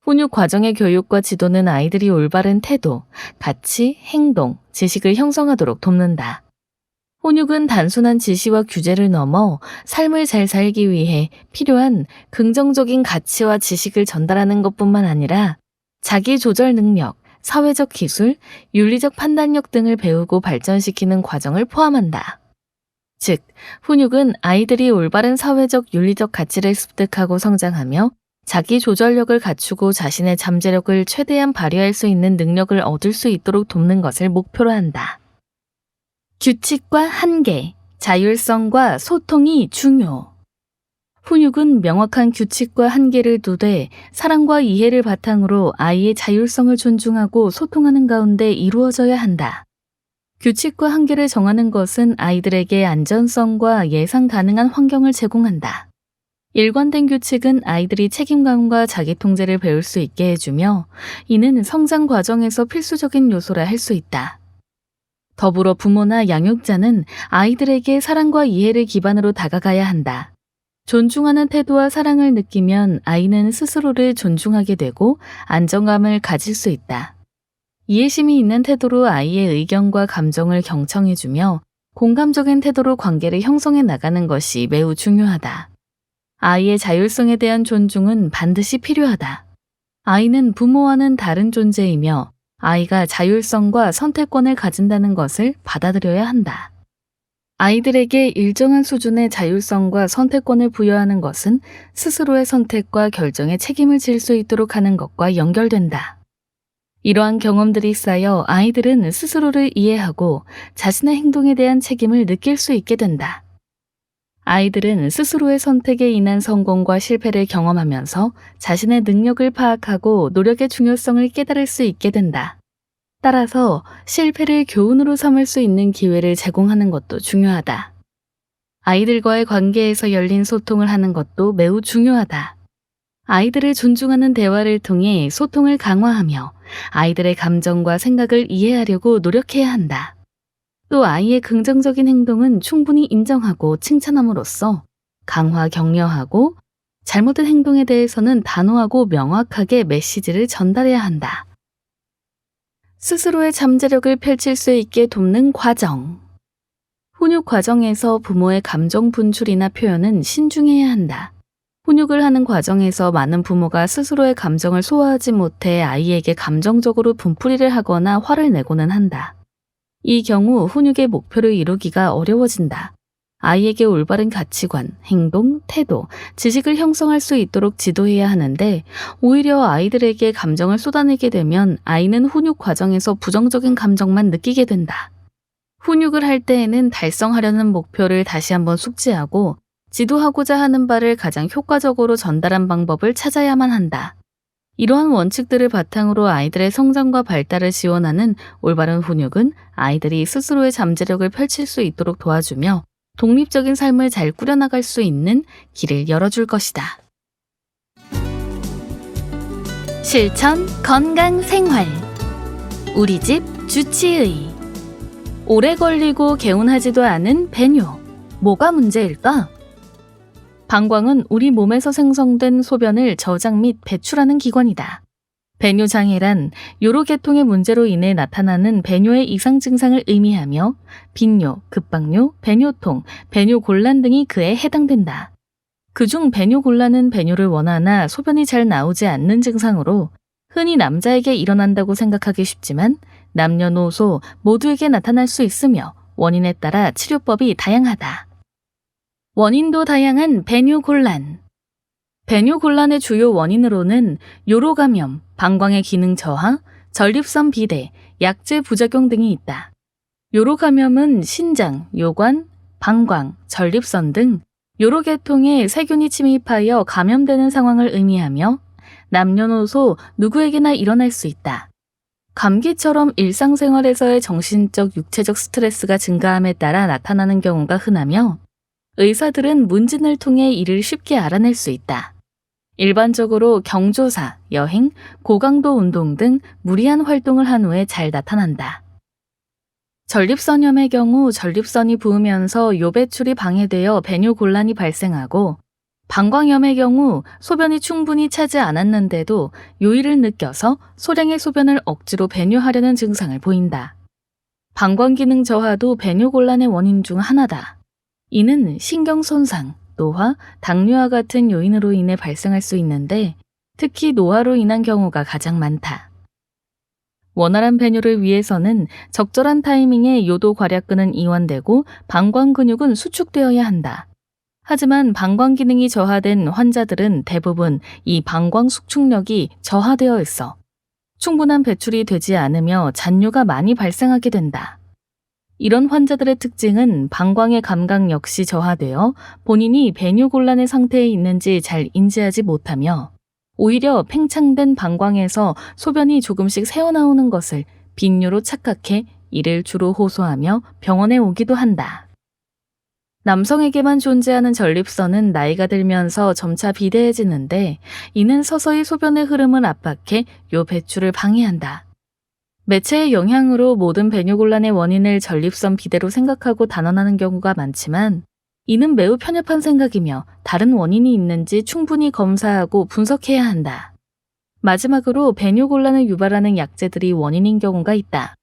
훈육 과정의 교육과 지도는 아이들이 올바른 태도, 가치, 행동, 지식을 형성하도록 돕는다. 훈육은 단순한 지시와 규제를 넘어 삶을 잘 살기 위해 필요한 긍정적인 가치와 지식을 전달하는 것뿐만 아니라 자기 조절 능력, 사회적 기술, 윤리적 판단력 등을 배우고 발전시키는 과정을 포함한다. 즉, 훈육은 아이들이 올바른 사회적 윤리적 가치를 습득하고 성장하며 자기 조절력을 갖추고 자신의 잠재력을 최대한 발휘할 수 있는 능력을 얻을 수 있도록 돕는 것을 목표로 한다. 규칙과 한계, 자율성과 소통이 중요. 훈육은 명확한 규칙과 한계를 두되 사랑과 이해를 바탕으로 아이의 자율성을 존중하고 소통하는 가운데 이루어져야 한다. 규칙과 한계를 정하는 것은 아이들에게 안전성과 예상 가능한 환경을 제공한다. 일관된 규칙은 아이들이 책임감과 자기통제를 배울 수 있게 해주며 이는 성장 과정에서 필수적인 요소라 할 수 있다. 더불어 부모나 양육자는 아이들에게 사랑과 이해를 기반으로 다가가야 한다. 존중하는 태도와 사랑을 느끼면 아이는 스스로를 존중하게 되고 안정감을 가질 수 있다. 이해심이 있는 태도로 아이의 의견과 감정을 경청해주며 공감적인 태도로 관계를 형성해 나가는 것이 매우 중요하다. 아이의 자율성에 대한 존중은 반드시 필요하다. 아이는 부모와는 다른 존재이며 아이가 자율성과 선택권을 가진다는 것을 받아들여야 한다. 아이들에게 일정한 수준의 자율성과 선택권을 부여하는 것은 스스로의 선택과 결정에 책임을 질 수 있도록 하는 것과 연결된다. 이러한 경험들이 쌓여 아이들은 스스로를 이해하고 자신의 행동에 대한 책임을 느낄 수 있게 된다. 아이들은 스스로의 선택에 인한 성공과 실패를 경험하면서 자신의 능력을 파악하고 노력의 중요성을 깨달을 수 있게 된다. 따라서 실패를 교훈으로 삼을 수 있는 기회를 제공하는 것도 중요하다. 아이들과의 관계에서 열린 소통을 하는 것도 매우 중요하다. 아이들을 존중하는 대화를 통해 소통을 강화하며 아이들의 감정과 생각을 이해하려고 노력해야 한다. 또 아이의 긍정적인 행동은 충분히 인정하고 칭찬함으로써 강화 격려하고 잘못된 행동에 대해서는 단호하고 명확하게 메시지를 전달해야 한다. 스스로의 잠재력을 펼칠 수 있게 돕는 과정. 훈육 과정에서 부모의 감정 분출이나 표현은 신중해야 한다. 훈육을 하는 과정에서 많은 부모가 스스로의 감정을 소화하지 못해 아이에게 감정적으로 분풀이를 하거나 화를 내고는 한다. 이 경우 훈육의 목표를 이루기가 어려워진다. 아이에게 올바른 가치관, 행동, 태도, 지식을 형성할 수 있도록 지도해야 하는데 오히려 아이들에게 감정을 쏟아내게 되면 아이는 훈육 과정에서 부정적인 감정만 느끼게 된다. 훈육을 할 때에는 달성하려는 목표를 다시 한번 숙지하고 지도하고자 하는 바를 가장 효과적으로 전달한 방법을 찾아야만 한다. 이러한 원칙들을 바탕으로 아이들의 성장과 발달을 지원하는 올바른 훈육은 아이들이 스스로의 잠재력을 펼칠 수 있도록 도와주며 독립적인 삶을 잘 꾸려나갈 수 있는 길을 열어줄 것이다. 실천 건강 생활. 우리 집 주치의. 오래 걸리고 개운하지도 않은 배뇨. 뭐가 문제일까? 방광은 우리 몸에서 생성된 소변을 저장 및 배출하는 기관이다. 배뇨장애란 요로 계통의 문제로 인해 나타나는 배뇨의 이상 증상을 의미하며 빈뇨, 급박뇨, 배뇨통, 배뇨곤란 등이 그에 해당된다. 그중 배뇨곤란은 배뇨를 원하나 소변이 잘 나오지 않는 증상으로 흔히 남자에게 일어난다고 생각하기 쉽지만 남녀노소 모두에게 나타날 수 있으며 원인에 따라 치료법이 다양하다. 원인도 다양한 배뇨곤란. 배뇨곤란의 주요 원인으로는 요로감염, 방광의 기능 저하, 전립선 비대, 약제 부작용 등이 있다. 요로감염은 신장, 요관, 방광, 전립선 등 요로 계통에 세균이 침입하여 감염되는 상황을 의미하며 남녀노소 누구에게나 일어날 수 있다. 감기처럼 일상생활에서의 정신적, 육체적 스트레스가 증가함에 따라 나타나는 경우가 흔하며 의사들은 문진을 통해 이를 쉽게 알아낼 수 있다. 일반적으로 경조사, 여행, 고강도 운동 등 무리한 활동을 한 후에 잘 나타난다. 전립선염의 경우 전립선이 부으면서 요 배출이 방해되어 배뇨곤란이 발생하고 방광염의 경우 소변이 충분히 차지 않았는데도 요일을 느껴서 소량의 소변을 억지로 배뇨하려는 증상을 보인다. 방광 기능 저하도 배뇨곤란의 원인 중 하나다. 이는 신경 손상, 노화, 당뇨와 같은 요인으로 인해 발생할 수 있는데 특히 노화로 인한 경우가 가장 많다. 원활한 배뇨를 위해서는 적절한 타이밍에 요도 괄약근은 이완되고 방광 근육은 수축되어야 한다. 하지만 방광 기능이 저하된 환자들은 대부분 이 방광 수축력이 저하되어 있어 충분한 배출이 되지 않으며 잔뇨가 많이 발생하게 된다. 이런 환자들의 특징은 방광의 감각 역시 저하되어 본인이 배뇨곤란의 상태에 있는지 잘 인지하지 못하며 오히려 팽창된 방광에서 소변이 조금씩 새어나오는 것을 빈뇨로 착각해 이를 주로 호소하며 병원에 오기도 한다. 남성에게만 존재하는 전립선은 나이가 들면서 점차 비대해지는데 이는 서서히 소변의 흐름을 압박해 요 배출을 방해한다. 매체의 영향으로 모든 배뇨곤란의 원인을 전립선 비대로 생각하고 단언하는 경우가 많지만 이는 매우 편협한 생각이며 다른 원인이 있는지 충분히 검사하고 분석해야 한다. 마지막으로 배뇨곤란을 유발하는 약제들이 원인인 경우가 있다.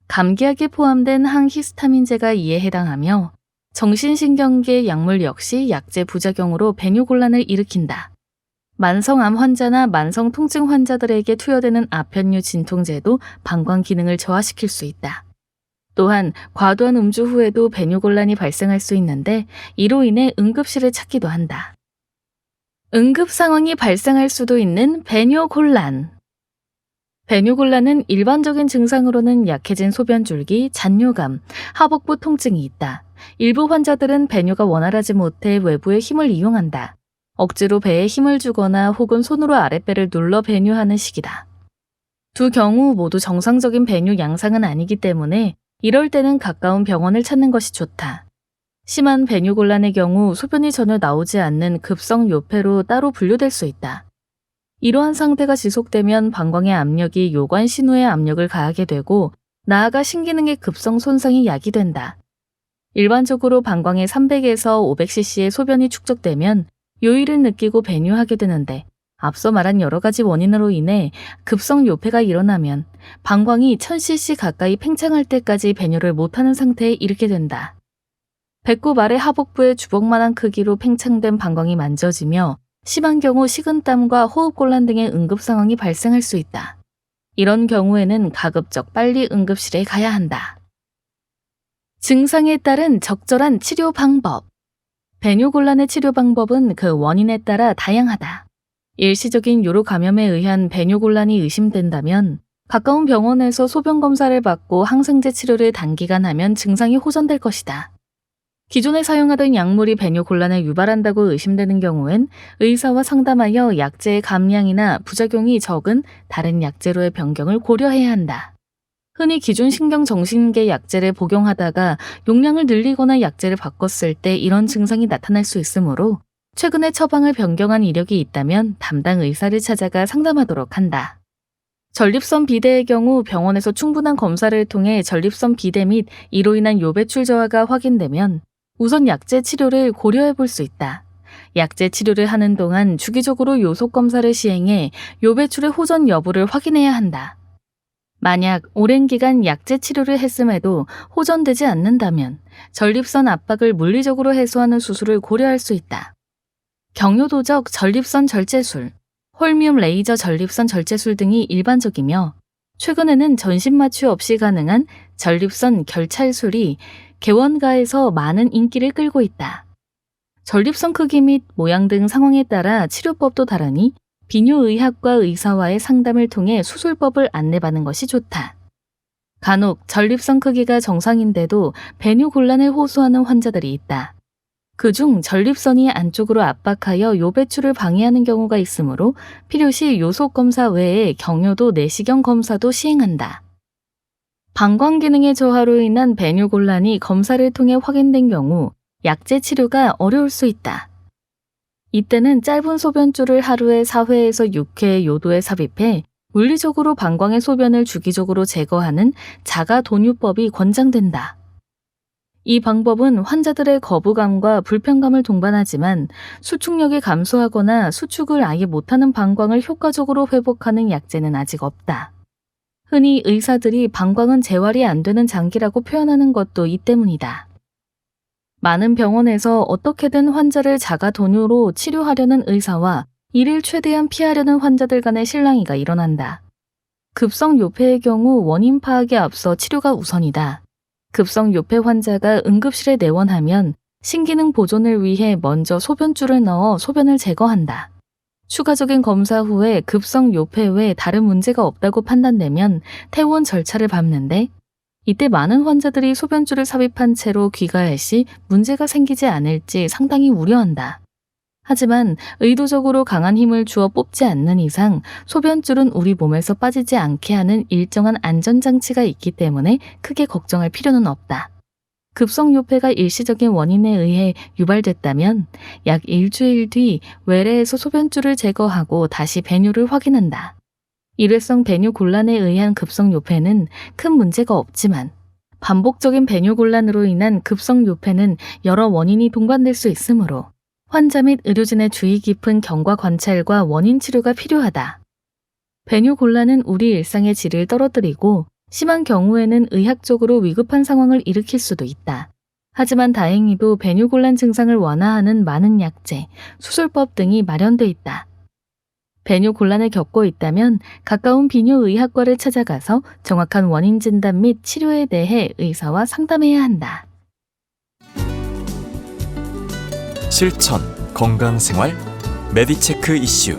감기약에 포함된 항히스타민제가 이에 해당하며 정신신경계 약물 역시 약제 부작용으로 배뇨곤란을 일으킨다. 만성암 환자나 만성 통증 환자들에게 투여되는 아편류 진통제도 방광 기능을 저하시킬 수 있다. 또한 과도한 음주 후에도 배뇨곤란이 발생할 수 있는데 이로 인해 응급실을 찾기도 한다. 응급 상황이 발생할 수도 있는 배뇨곤란. 배뇨곤란은 일반적인 증상으로는 약해진 소변줄기, 잔뇨감, 하복부 통증이 있다. 일부 환자들은 배뇨가 원활하지 못해 외부의 힘을 이용한다. 억지로 배에 힘을 주거나 혹은 손으로 아랫배를 눌러 배뇨하는 식이다. 두 경우 모두 정상적인 배뇨 양상은 아니기 때문에 이럴 때는 가까운 병원을 찾는 것이 좋다. 심한 배뇨곤란의 경우 소변이 전혀 나오지 않는 급성 요폐로 따로 분류될 수 있다. 이러한 상태가 지속되면 방광의 압력이 요관 신우의 압력을 가하게 되고 나아가 신기능의 급성 손상이 야기된다. 일반적으로 방광에 300에서 500cc의 소변이 축적되면 요일을 느끼고 배뇨하게 되는데 앞서 말한 여러 가지 원인으로 인해 급성 요폐가 일어나면 방광이 1000cc 가까이 팽창할 때까지 배뇨를 못하는 상태에 이르게 된다. 배꼽 아래 하복부의 주걱만한 크기로 팽창된 방광이 만져지며 심한 경우 식은땀과 호흡곤란 등의 응급 상황이 발생할 수 있다. 이런 경우에는 가급적 빨리 응급실에 가야 한다. 증상에 따른 적절한 치료 방법. 배뇨곤란의 치료 방법은 그 원인에 따라 다양하다. 일시적인 요로 감염에 의한 배뇨곤란이 의심된다면 가까운 병원에서 소변 검사를 받고 항생제 치료를 단기간 하면 증상이 호전될 것이다. 기존에 사용하던 약물이 배뇨곤란을 유발한다고 의심되는 경우엔 의사와 상담하여 약제의 감량이나 부작용이 적은 다른 약제로의 변경을 고려해야 한다. 흔히 기존 신경정신계 약제를 복용하다가 용량을 늘리거나 약제를 바꿨을 때 이런 증상이 나타날 수 있으므로 최근에 처방을 변경한 이력이 있다면 담당 의사를 찾아가 상담하도록 한다. 전립선 비대의 경우 병원에서 충분한 검사를 통해 전립선 비대 및 이로 인한 요배출 저하가 확인되면 우선 약제 치료를 고려해 볼 수 있다. 약제 치료를 하는 동안 주기적으로 요속 검사를 시행해 요배출의 호전 여부를 확인해야 한다. 만약 오랜 기간 약제 치료를 했음에도 호전되지 않는다면 전립선 압박을 물리적으로 해소하는 수술을 고려할 수 있다. 경요도적 전립선 절제술, 홀미움 레이저 전립선 절제술 등이 일반적이며 최근에는 전신 마취 없이 가능한 전립선 결찰술이 개원가에서 많은 인기를 끌고 있다. 전립선 크기 및 모양 등 상황에 따라 치료법도 다르니 비뇨의학과 의사와의 상담을 통해 수술법을 안내받는 것이 좋다. 간혹 전립선 크기가 정상인데도 배뇨곤란을 호소하는 환자들이 있다. 그중 전립선이 안쪽으로 압박하여 요배출을 방해하는 경우가 있으므로 필요시 요속 검사 외에 경요도 내시경 검사도 시행한다. 방광 기능의 저하로 인한 배뇨곤란이 검사를 통해 확인된 경우 약제 치료가 어려울 수 있다. 이때는 짧은 소변줄을 하루에 4회에서 6회 요도에 삽입해 물리적으로 방광의 소변을 주기적으로 제거하는 자가 돈유법이 권장된다. 이 방법은 환자들의 거부감과 불편감을 동반하지만 수축력이 감소하거나 수축을 아예 못하는 방광을 효과적으로 회복하는 약제는 아직 없다. 흔히 의사들이 방광은 재활이 안 되는 장기라고 표현하는 것도 이 때문이다. 많은 병원에서 어떻게든 환자를 자가 돈유로 치료하려는 의사와 이를 최대한 피하려는 환자들 간의 실랑이가 일어난다. 급성 요폐의 경우 원인 파악에 앞서 치료가 우선이다. 급성 요폐 환자가 응급실에 내원하면 신기능 보존을 위해 먼저 소변줄을 넣어 소변을 제거한다. 추가적인 검사 후에 급성 요폐 외에 다른 문제가 없다고 판단되면 퇴원 절차를 밟는데 이때 많은 환자들이 소변줄을 삽입한 채로 귀가할 시 문제가 생기지 않을지 상당히 우려한다. 하지만 의도적으로 강한 힘을 주어 뽑지 않는 이상 소변줄은 우리 몸에서 빠지지 않게 하는 일정한 안전장치가 있기 때문에 크게 걱정할 필요는 없다. 급성 요폐가 일시적인 원인에 의해 유발됐다면 약 일주일 뒤 외래에서 소변줄을 제거하고 다시 배뇨를 확인한다. 일회성 배뇨곤란에 의한 급성 요폐는 큰 문제가 없지만 반복적인 배뇨곤란으로 인한 급성 요폐는 여러 원인이 동반될 수 있으므로 환자 및 의료진의 주의 깊은 경과 관찰과 원인 치료가 필요하다. 배뇨곤란은 우리 일상의 질을 떨어뜨리고 심한 경우에는 의학적으로 위급한 상황을 일으킬 수도 있다. 하지만 다행히도 배뇨곤란 증상을 완화하는 많은 약제, 수술법 등이 마련돼 있다. 배뇨곤란을 겪고 있다면 가까운 비뇨의학과를 찾아가서 정확한 원인 진단 및 치료에 대해 의사와 상담해야 한다. 실천, 건강생활, 메디체크 이슈,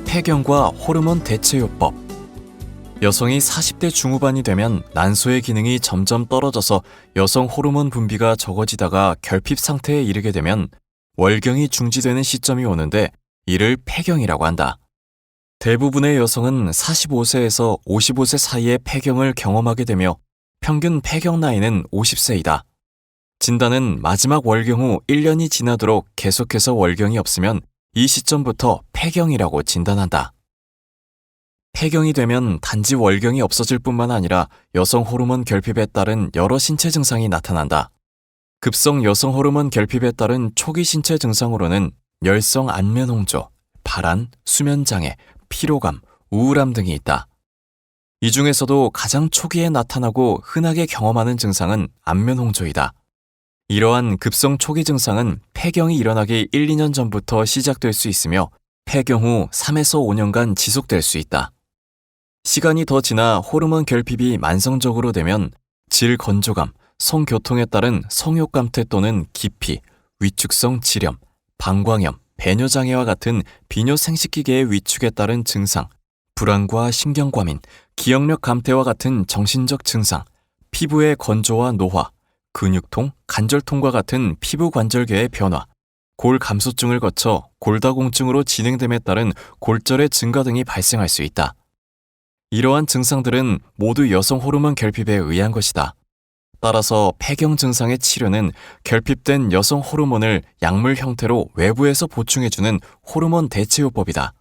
폐경과 호르몬 대체요법. 여성이 40대 중후반이 되면 난소의 기능이 점점 떨어져서 여성 호르몬 분비가 적어지다가 결핍 상태에 이르게 되면 월경이 중지되는 시점이 오는데 이를 폐경이라고 한다. 대부분의 여성은 45세에서 55세 사이에 폐경을 경험하게 되며 평균 폐경 나이는 50세이다. 진단은 마지막 월경 후 1년이 지나도록 계속해서 월경이 없으면 이 시점부터 폐경이라고 진단한다. 폐경이 되면 단지 월경이 없어질 뿐만 아니라 여성 호르몬 결핍에 따른 여러 신체 증상이 나타난다. 급성 여성 호르몬 결핍에 따른 초기 신체 증상으로는 열성 안면 홍조, 발한, 수면 장애, 피로감, 우울함 등이 있다. 이 중에서도 가장 초기에 나타나고 흔하게 경험하는 증상은 안면 홍조이다. 이러한 급성 초기 증상은 폐경이 일어나기 1, 2년 전부터 시작될 수 있으며 폐경 후 3에서 5년간 지속될 수 있다. 시간이 더 지나 호르몬 결핍이 만성적으로 되면 질 건조감, 성교통에 따른 성욕감퇴 또는 기피, 위축성 질염, 방광염, 배뇨장애와 같은 비뇨 생식기계의 위축에 따른 증상, 불안과 신경과민, 기억력 감퇴와 같은 정신적 증상, 피부의 건조와 노화, 근육통, 관절통과 같은 피부 관절계의 변화, 골 감소증을 거쳐 골다공증으로 진행됨에 따른 골절의 증가 등이 발생할 수 있다. 이러한 증상들은 모두 여성 호르몬 결핍에 의한 것이다. 따라서 폐경 증상의 치료는 결핍된 여성 호르몬을 약물 형태로 외부에서 보충해주는 호르몬 대체요법이다.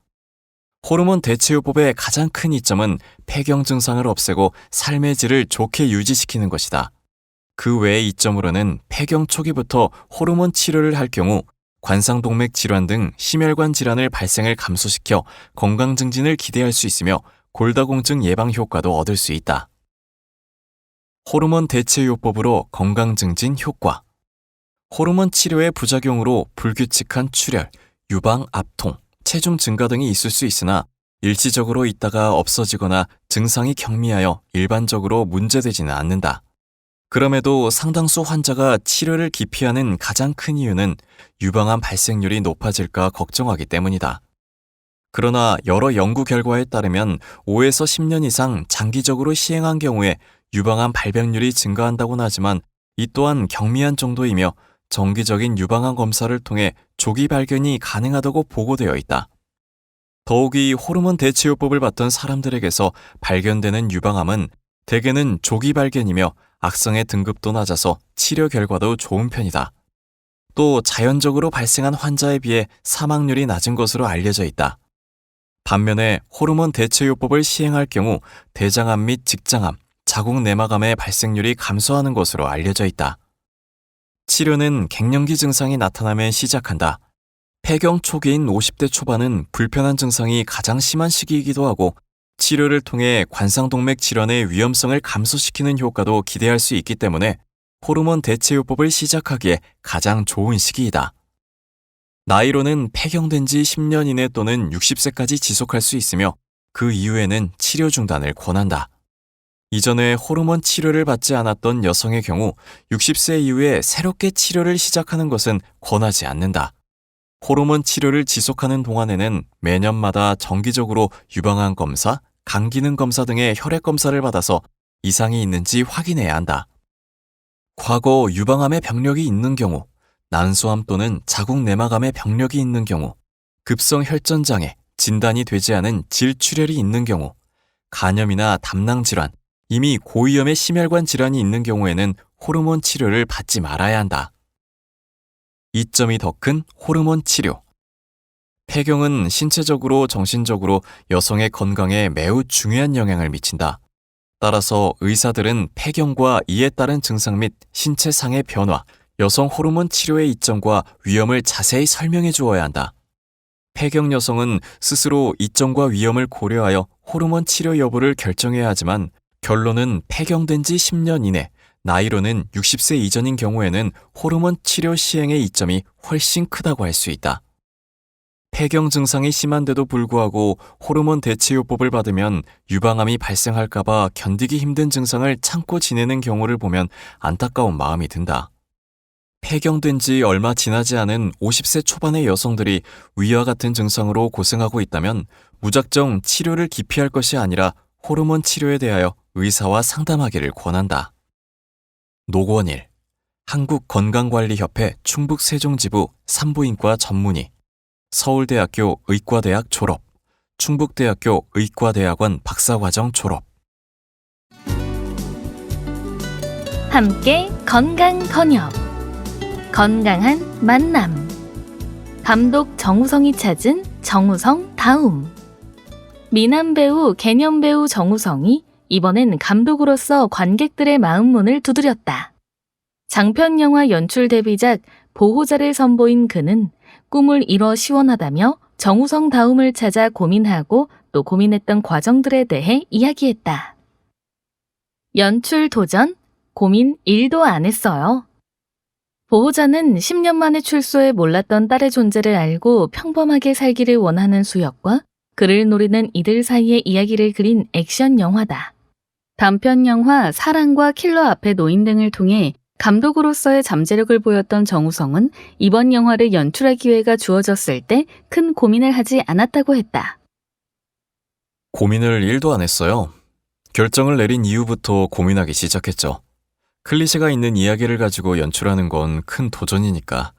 호르몬 대체요법의 가장 큰 이점은 폐경 증상을 없애고 삶의 질을 좋게 유지시키는 것이다. 그 외의 이점으로는 폐경 초기부터 호르몬 치료를 할 경우 관상동맥 질환 등 심혈관 질환을 발생을 감소시켜 건강 증진을 기대할 수 있으며 골다공증 예방 효과도 얻을 수 있다. 호르몬 대체요법으로 건강 증진 효과. 호르몬 치료의 부작용으로 불규칙한 출혈, 유방 압통, 체중 증가 등이 있을 수 있으나 일시적으로 있다가 없어지거나 증상이 경미하여 일반적으로 문제되지는 않는다. 그럼에도 상당수 환자가 치료를 기피하는 가장 큰 이유는 유방암 발생률이 높아질까 걱정하기 때문이다. 그러나 여러 연구 결과에 따르면 5에서 10년 이상 장기적으로 시행한 경우에 유방암 발병률이 증가한다고는 하지만 이 또한 경미한 정도이며 정기적인 유방암 검사를 통해 조기 발견이 가능하다고 보고되어 있다. 더욱이 호르몬 대체요법을 받던 사람들에게서 발견되는 유방암은 대개는 조기 발견이며 악성의 등급도 낮아서 치료 결과도 좋은 편이다. 또 자연적으로 발생한 환자에 비해 사망률이 낮은 것으로 알려져 있다. 반면에 호르몬 대체요법을 시행할 경우 대장암 및 직장암, 자궁 내막암의 발생률이 감소하는 것으로 알려져 있다. 치료는 갱년기 증상이 나타나면 시작한다. 폐경 초기인 50대 초반은 불편한 증상이 가장 심한 시기이기도 하고 치료를 통해 관상동맥 질환의 위험성을 감소시키는 효과도 기대할 수 있기 때문에 호르몬 대체요법을 시작하기에 가장 좋은 시기이다. 나이로는 폐경된 지 10년 이내 또는 60세까지 지속할 수 있으며 그 이후에는 치료 중단을 권한다. 이전에 호르몬 치료를 받지 않았던 여성의 경우 60세 이후에 새롭게 치료를 시작하는 것은 권하지 않는다. 호르몬 치료를 지속하는 동안에는 매년마다 정기적으로 유방암 검사, 간 기능 검사 등의 혈액 검사를 받아서 이상이 있는지 확인해야 한다. 과거 유방암의 병력이 있는 경우, 난소암 또는 자궁 내막암의 병력이 있는 경우, 급성 혈전 장애, 진단이 되지 않은 질출혈이 있는 경우, 간염이나 담낭 질환, 이미 고위험의 심혈관 질환이 있는 경우에는 호르몬 치료를 받지 말아야 한다. 이점이 더 큰 호르몬 치료. 폐경은 신체적으로 정신적으로 여성의 건강에 매우 중요한 영향을 미친다. 따라서 의사들은 폐경과 이에 따른 증상 및 신체상의 변화, 여성 호르몬 치료의 이점과 위험을 자세히 설명해 주어야 한다. 폐경 여성은 스스로 이점과 위험을 고려하여 호르몬 치료 여부를 결정해야 하지만 결론은 폐경된 지 10년 이내, 나이로는 60세 이전인 경우에는 호르몬 치료 시행의 이점이 훨씬 크다고 할 수 있다. 폐경 증상이 심한데도 불구하고 호르몬 대체요법을 받으면 유방암이 발생할까봐 견디기 힘든 증상을 참고 지내는 경우를 보면 안타까운 마음이 든다. 폐경된 지 얼마 지나지 않은 50세 초반의 여성들이 위와 같은 증상으로 고생하고 있다면 무작정 치료를 기피할 것이 아니라 호르몬 치료에 대하여 의사와 상담하기를 권한다. 노권일, 한국건강관리협회 충북세종지부 산부인과 전문의, 서울대학교 의과대학 졸업, 충북대학교 의과대학원 박사과정 졸업. 함께 건강 번역, 건강한 만남. 감독 정우성이 찾은 정우성 다움. 미남 배우, 개념 배우 정우성이 이번엔 감독으로서 관객들의 마음문을 두드렸다. 장편 영화 연출 데뷔작 보호자를 선보인 그는 꿈을 이뤄 시원하다며 정우성 다움을 찾아 고민하고 또 고민했던 과정들에 대해 이야기했다. 연출 도전? 고민 1도 안 했어요. 보호자는 10년 만에 출소해 몰랐던 딸의 존재를 알고 평범하게 살기를 원하는 수혁과 그를 노리는 이들 사이의 이야기를 그린 액션 영화다. 단편 영화 사랑과 킬러 앞에 노인 등을 통해 감독으로서의 잠재력을 보였던 정우성은 이번 영화를 연출할 기회가 주어졌을 때 큰 고민을 하지 않았다고 했다. 고민을 1도 안 했어요. 결정을 내린 이후부터 고민하기 시작했죠. 클리셰가 있는 이야기를 가지고 연출하는 건 큰 도전이니까.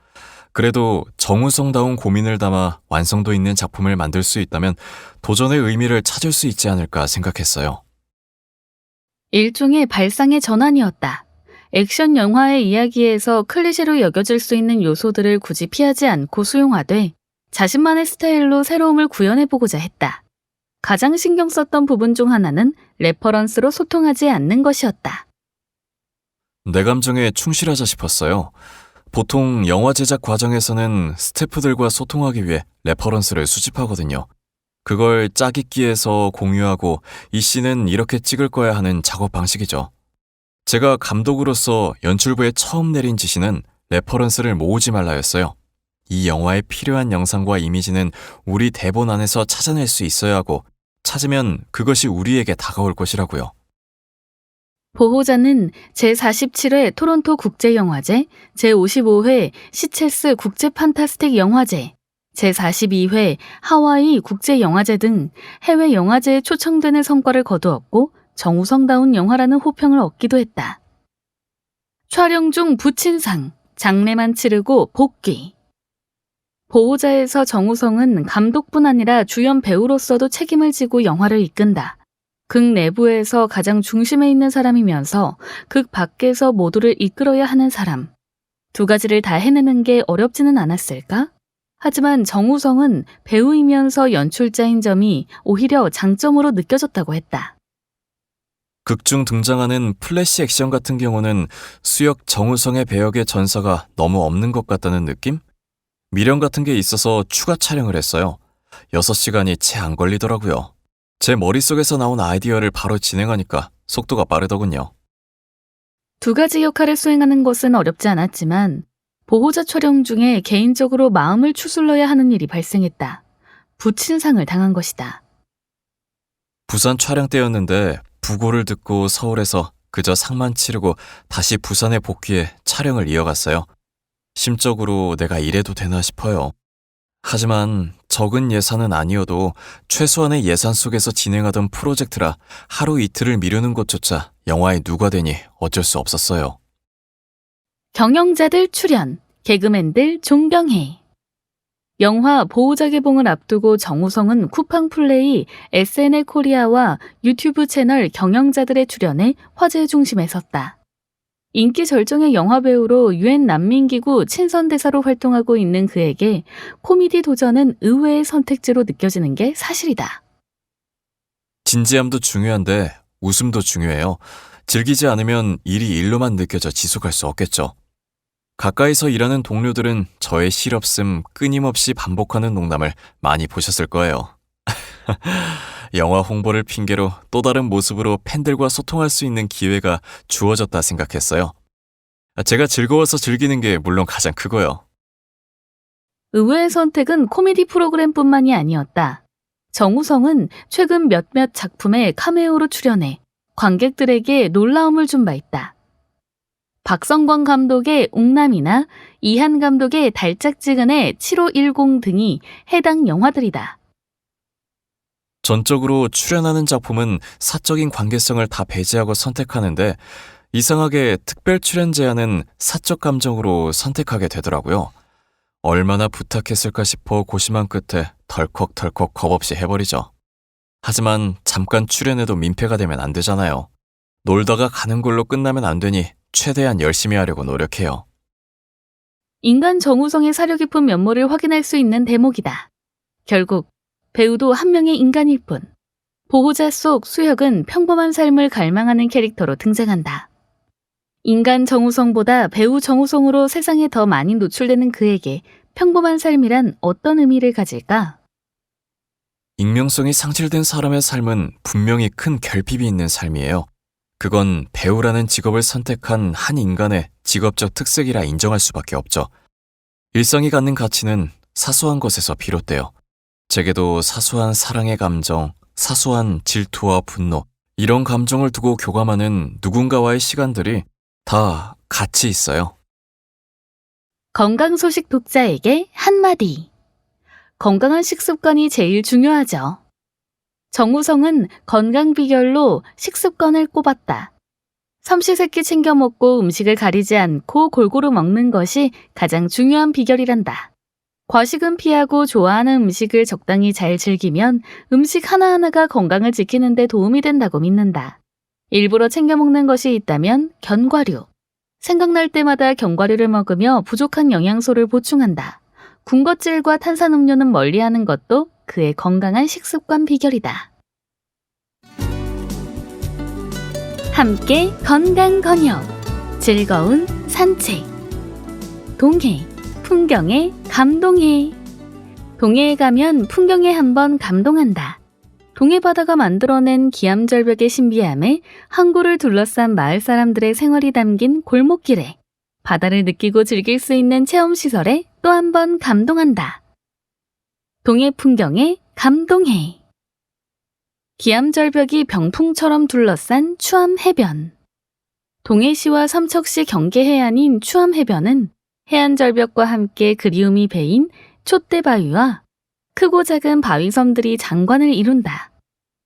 그래도 정우성다운 고민을 담아 완성도 있는 작품을 만들 수 있다면 도전의 의미를 찾을 수 있지 않을까 생각했어요. 일종의 발상의 전환이었다. 액션 영화의 이야기에서 클리셰로 여겨질 수 있는 요소들을 굳이 피하지 않고 수용하되 자신만의 스타일로 새로움을 구현해보고자 했다. 가장 신경 썼던 부분 중 하나는 레퍼런스로 소통하지 않는 것이었다. 내 감정에 충실하자 싶었어요. 보통 영화 제작 과정에서는 스태프들과 소통하기 위해 레퍼런스를 수집하거든요. 그걸 짜깁기에서 공유하고 이 씬은 이렇게 찍을 거야 하는 작업 방식이죠. 제가 감독으로서 연출부에 처음 내린 지시는 레퍼런스를 모으지 말라였어요. 이 영화에 필요한 영상과 이미지는 우리 대본 안에서 찾아낼 수 있어야 하고 찾으면 그것이 우리에게 다가올 것이라고요. 보호자는 제47회 토론토 국제영화제, 제55회 시체스 국제판타스틱 영화제, 제42회 하와이 국제영화제 등 해외 영화제에 초청되는 성과를 거두었고 정우성다운 영화라는 호평을 얻기도 했다. 촬영 중 부친상, 장례만 치르고 복귀. 보호자에서 정우성은 감독뿐 아니라 주연 배우로서도 책임을 지고 영화를 이끈다. 극 내부에서 가장 중심에 있는 사람이면서 극 밖에서 모두를 이끌어야 하는 사람. 두 가지를 다 해내는 게 어렵지는 않았을까? 하지만 정우성은 배우이면서 연출자인 점이 오히려 장점으로 느껴졌다고 했다. 극중 등장하는 플래시 액션 같은 경우는 수혁 정우성의 배역의 전사가 너무 없는 것 같다는 느낌? 미련 같은 게 있어서 추가 촬영을 했어요. 6시간이 채 안 걸리더라고요. 제 머릿속에서 나온 아이디어를 바로 진행하니까 속도가 빠르더군요. 두 가지 역할을 수행하는 것은 어렵지 않았지만 보호자 촬영 중에 개인적으로 마음을 추슬러야 하는 일이 발생했다. 부친상을 당한 것이다. 부산 촬영 때였는데 부고를 듣고 서울에서 그저 상만 치르고 다시 부산에 복귀해 촬영을 이어갔어요. 심적으로 내가 이래도 되나 싶어요. 하지만 적은 예산은 아니어도 최소한의 예산 속에서 진행하던 프로젝트라 하루 이틀을 미루는 것조차 영화에 누가 되니 어쩔 수 없었어요. 경영자들 출연, 개그맨들 존경해. 영화 보호자 개봉을 앞두고 정우성은 쿠팡 플레이, SNL 코리아와 유튜브 채널 경영자들의 출연에 화제의 중심에 섰다. 인기 절정의 영화배우로 유엔 난민기구 친선대사로 활동하고 있는 그에게 코미디 도전은 의외의 선택지로 느껴지는 게 사실이다. 진지함도 중요한데 웃음도 중요해요. 즐기지 않으면 일이 일로만 느껴져 지속할 수 없겠죠. 가까이서 일하는 동료들은 저의 실없음 끊임없이 반복하는 농담을 많이 보셨을 거예요. 영화 홍보를 핑계로 또 다른 모습으로 팬들과 소통할 수 있는 기회가 주어졌다 생각했어요. 제가 즐거워서 즐기는 게 물론 가장 크고요. 의외의 선택은 코미디 프로그램뿐만이 아니었다. 정우성은 최근 몇몇 작품에 카메오로 출연해 관객들에게 놀라움을 준 바 있다. 박성광 감독의 웅남이나 이한 감독의 달짝지근의 7510 등이 해당 영화들이다. 전적으로 출연하는 작품은 사적인 관계성을 다 배제하고 선택하는데 이상하게 특별 출연 제안은 사적 감정으로 선택하게 되더라고요. 얼마나 부탁했을까 싶어 고심한 끝에 덜컥덜컥 겁없이 해버리죠. 하지만 잠깐 출연해도 민폐가 되면 안 되잖아요. 놀다가 가는 걸로 끝나면 안 되니 최대한 열심히 하려고 노력해요. 인간 정우성의 사려 깊은 면모를 확인할 수 있는 대목이다. 결국 배우도 한 명의 인간일 뿐. 보호자 속 수혁은 평범한 삶을 갈망하는 캐릭터로 등장한다. 인간 정우성보다 배우 정우성으로 세상에 더 많이 노출되는 그에게 평범한 삶이란 어떤 의미를 가질까? 익명성이 상실된 사람의 삶은 분명히 큰 결핍이 있는 삶이에요. 그건 배우라는 직업을 선택한 한 인간의 직업적 특색이라 인정할 수밖에 없죠. 일상이 갖는 가치는 사소한 것에서 비롯돼요. 제게도 사소한 사랑의 감정, 사소한 질투와 분노, 이런 감정을 두고 교감하는 누군가와의 시간들이 다 가치 있어요. 건강 소식 독자에게 한마디. 건강한 식습관이 제일 중요하죠. 정우성은 건강 비결로 식습관을 꼽았다. 삼시세끼 챙겨 먹고 음식을 가리지 않고 골고루 먹는 것이 가장 중요한 비결이란다. 과식은 피하고 좋아하는 음식을 적당히 잘 즐기면 음식 하나하나가 건강을 지키는 데 도움이 된다고 믿는다. 일부러 챙겨 먹는 것이 있다면 견과류. 생각날 때마다 견과류를 먹으며 부족한 영양소를 보충한다. 군것질과 탄산음료는 멀리하는 것도 그의 건강한 식습관 비결이다. 함께 건강건영, 즐거운 산책. 동해, 풍경에 감동해. 동해에 가면 풍경에 한번 감동한다. 동해 바다가 만들어낸 기암절벽의 신비함에 항구를 둘러싼 마을 사람들의 생활이 담긴 골목길에 바다를 느끼고 즐길 수 있는 체험시설에 또 한 번 감동한다. 동해 풍경에 감동해. 기암절벽이 병풍처럼 둘러싼 추암해변. 동해시와 삼척시 경계 해안인 추암해변은 해안절벽과 함께 그리움이 배인 촛대바위와 크고 작은 바위섬들이 장관을 이룬다.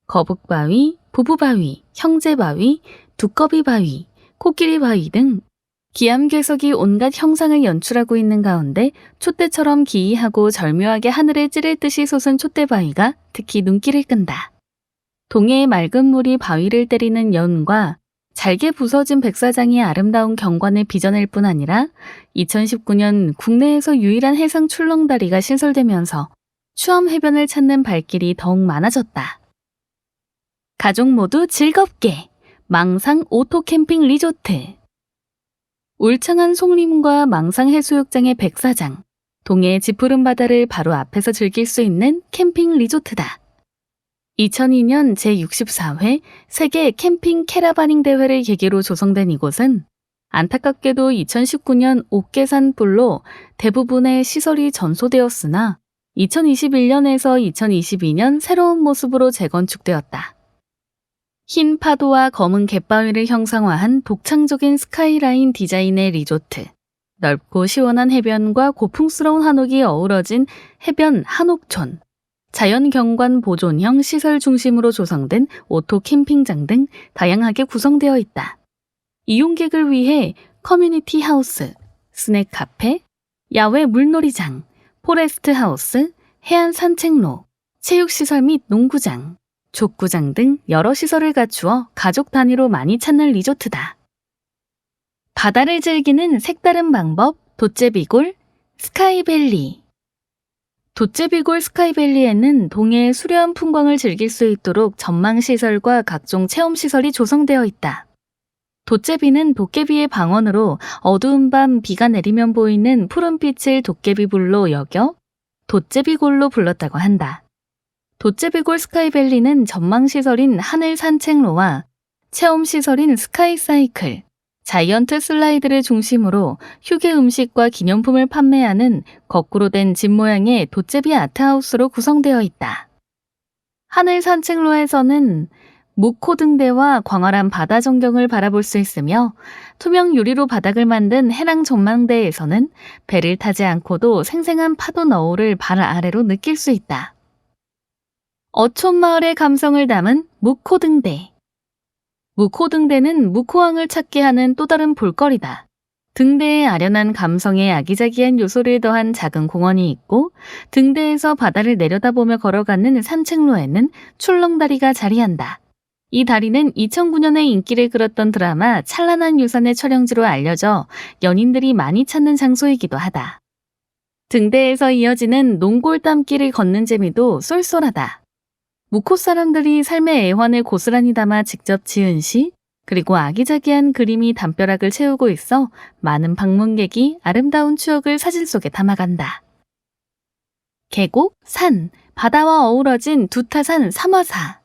거북바위, 부부바위, 형제바위, 두꺼비바위, 코끼리바위 등 기암괴석이 온갖 형상을 연출하고 있는 가운데 촛대처럼 기이하고 절묘하게 하늘을 찌를 듯이 솟은 촛대바위가 특히 눈길을 끈다. 동해의 맑은 물이 바위를 때리는 연과 잘게 부서진 백사장이 아름다운 경관을 빚어낼 뿐 아니라 2019년 국내에서 유일한 해상 출렁다리가 신설되면서 추암해변을 찾는 발길이 더욱 많아졌다. 가족 모두 즐겁게 망상 오토캠핑 리조트. 울창한 송림과 망상 해수욕장의 백사장, 동해의 짙푸른 바다를 바로 앞에서 즐길 수 있는 캠핑 리조트다. 2002년 제64회 세계 캠핑 캐라바닝 대회를 계기로 조성된 이곳은 안타깝게도 2019년 옥계산 불로 대부분의 시설이 전소되었으나 2021년에서 2022년 새로운 모습으로 재건축되었다. 흰 파도와 검은 갯바위를 형상화한 독창적인 스카이라인 디자인의 리조트, 넓고 시원한 해변과 고풍스러운 한옥이 어우러진 해변 한옥촌, 자연경관 보존형 시설 중심으로 조성된 오토 캠핑장 등 다양하게 구성되어 있다. 이용객을 위해 커뮤니티 하우스, 스낵 카페, 야외 물놀이장, 포레스트 하우스, 해안 산책로, 체육시설 및 농구장, 족구장 등 여러 시설을 갖추어 가족 단위로 많이 찾는 리조트다. 바다를 즐기는 색다른 방법, 돛제비골, 스카이밸리. 돛제비골 스카이밸리에는 동해의 수려한 풍광을 즐길 수 있도록 전망시설과 각종 체험시설이 조성되어 있다. 돛제비는 도깨비의 방언으로 어두운 밤 비가 내리면 보이는 푸른빛을 도깨비불로 여겨 돛제비골로 불렀다고 한다. 돛제비골 스카이밸리는 전망시설인 하늘 산책로와 체험시설인 스카이사이클, 자이언트 슬라이드를 중심으로 휴게 음식과 기념품을 판매하는 거꾸로 된 집 모양의 돛제비 아트하우스로 구성되어 있다. 하늘 산책로에서는 묵호등대와 광활한 바다 전경을 바라볼 수 있으며 투명 유리로 바닥을 만든 해랑 전망대에서는 배를 타지 않고도 생생한 파도 너울을 발 아래로 느낄 수 있다. 어촌마을의 감성을 담은 묵호등대. 묵호등대는 묵호왕을 찾게 하는 또 다른 볼거리다. 등대에 아련한 감성에 아기자기한 요소를 더한 작은 공원이 있고 등대에서 바다를 내려다보며 걸어가는 산책로에는 출렁다리가 자리한다. 이 다리는 2009년에 인기를 끌었던 드라마 찬란한 유산의 촬영지로 알려져 연인들이 많이 찾는 장소이기도 하다. 등대에서 이어지는 농골담길을 걷는 재미도 쏠쏠하다. 묵호 사람들이 삶의 애환을 고스란히 담아 직접 지은 시 그리고 아기자기한 그림이 담벼락을 채우고 있어 많은 방문객이 아름다운 추억을 사진 속에 담아간다. 계곡, 산, 바다와 어우러진 두타산 삼화사.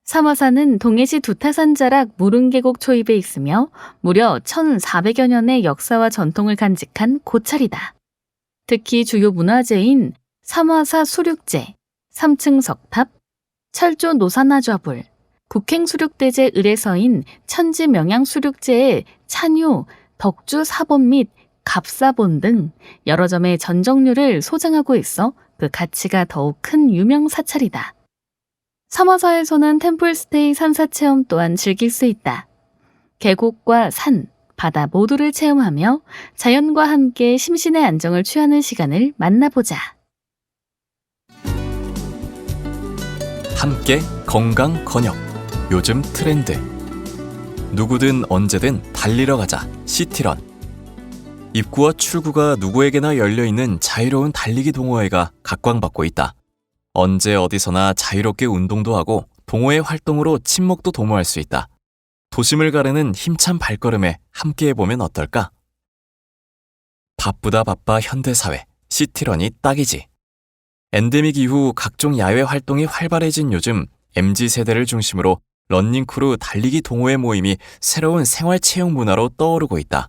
삼화사는 동해시 두타산 자락 무릉계곡 초입에 있으며 무려 1400여 년의 역사와 전통을 간직한 고찰이다. 특히 주요 문화재인 삼화사 수륙제, 3층 석탑, 철조 노산화좌불, 국행수륙대제 을에서인 천지명양수륙제의 찬유, 덕주 사본 및 갑사본 등 여러 점의 전정류를 소장하고 있어 그 가치가 더욱 큰 유명 사찰이다. 삼화사에서는 템플스테이 산사체험 또한 즐길 수 있다. 계곡과 산, 바다 모두를 체험하며 자연과 함께 심신의 안정을 취하는 시간을 만나보자. 함께 건강 건역. 요즘 트렌드. 누구든 언제든 달리러 가자. 시티런. 입구와 출구가 누구에게나 열려있는 자유로운 달리기 동호회가 각광받고 있다. 언제 어디서나 자유롭게 운동도 하고 동호회 활동으로 친목도 도모할 수 있다. 도심을 가르는 힘찬 발걸음에 함께해보면 어떨까? 바쁘다 바빠 현대사회, 시티런이 딱이지. 엔데믹 이후 각종 야외 활동이 활발해진 요즘 MZ세대를 중심으로 러닝크루 달리기 동호회 모임이 새로운 생활체육 문화로 떠오르고 있다.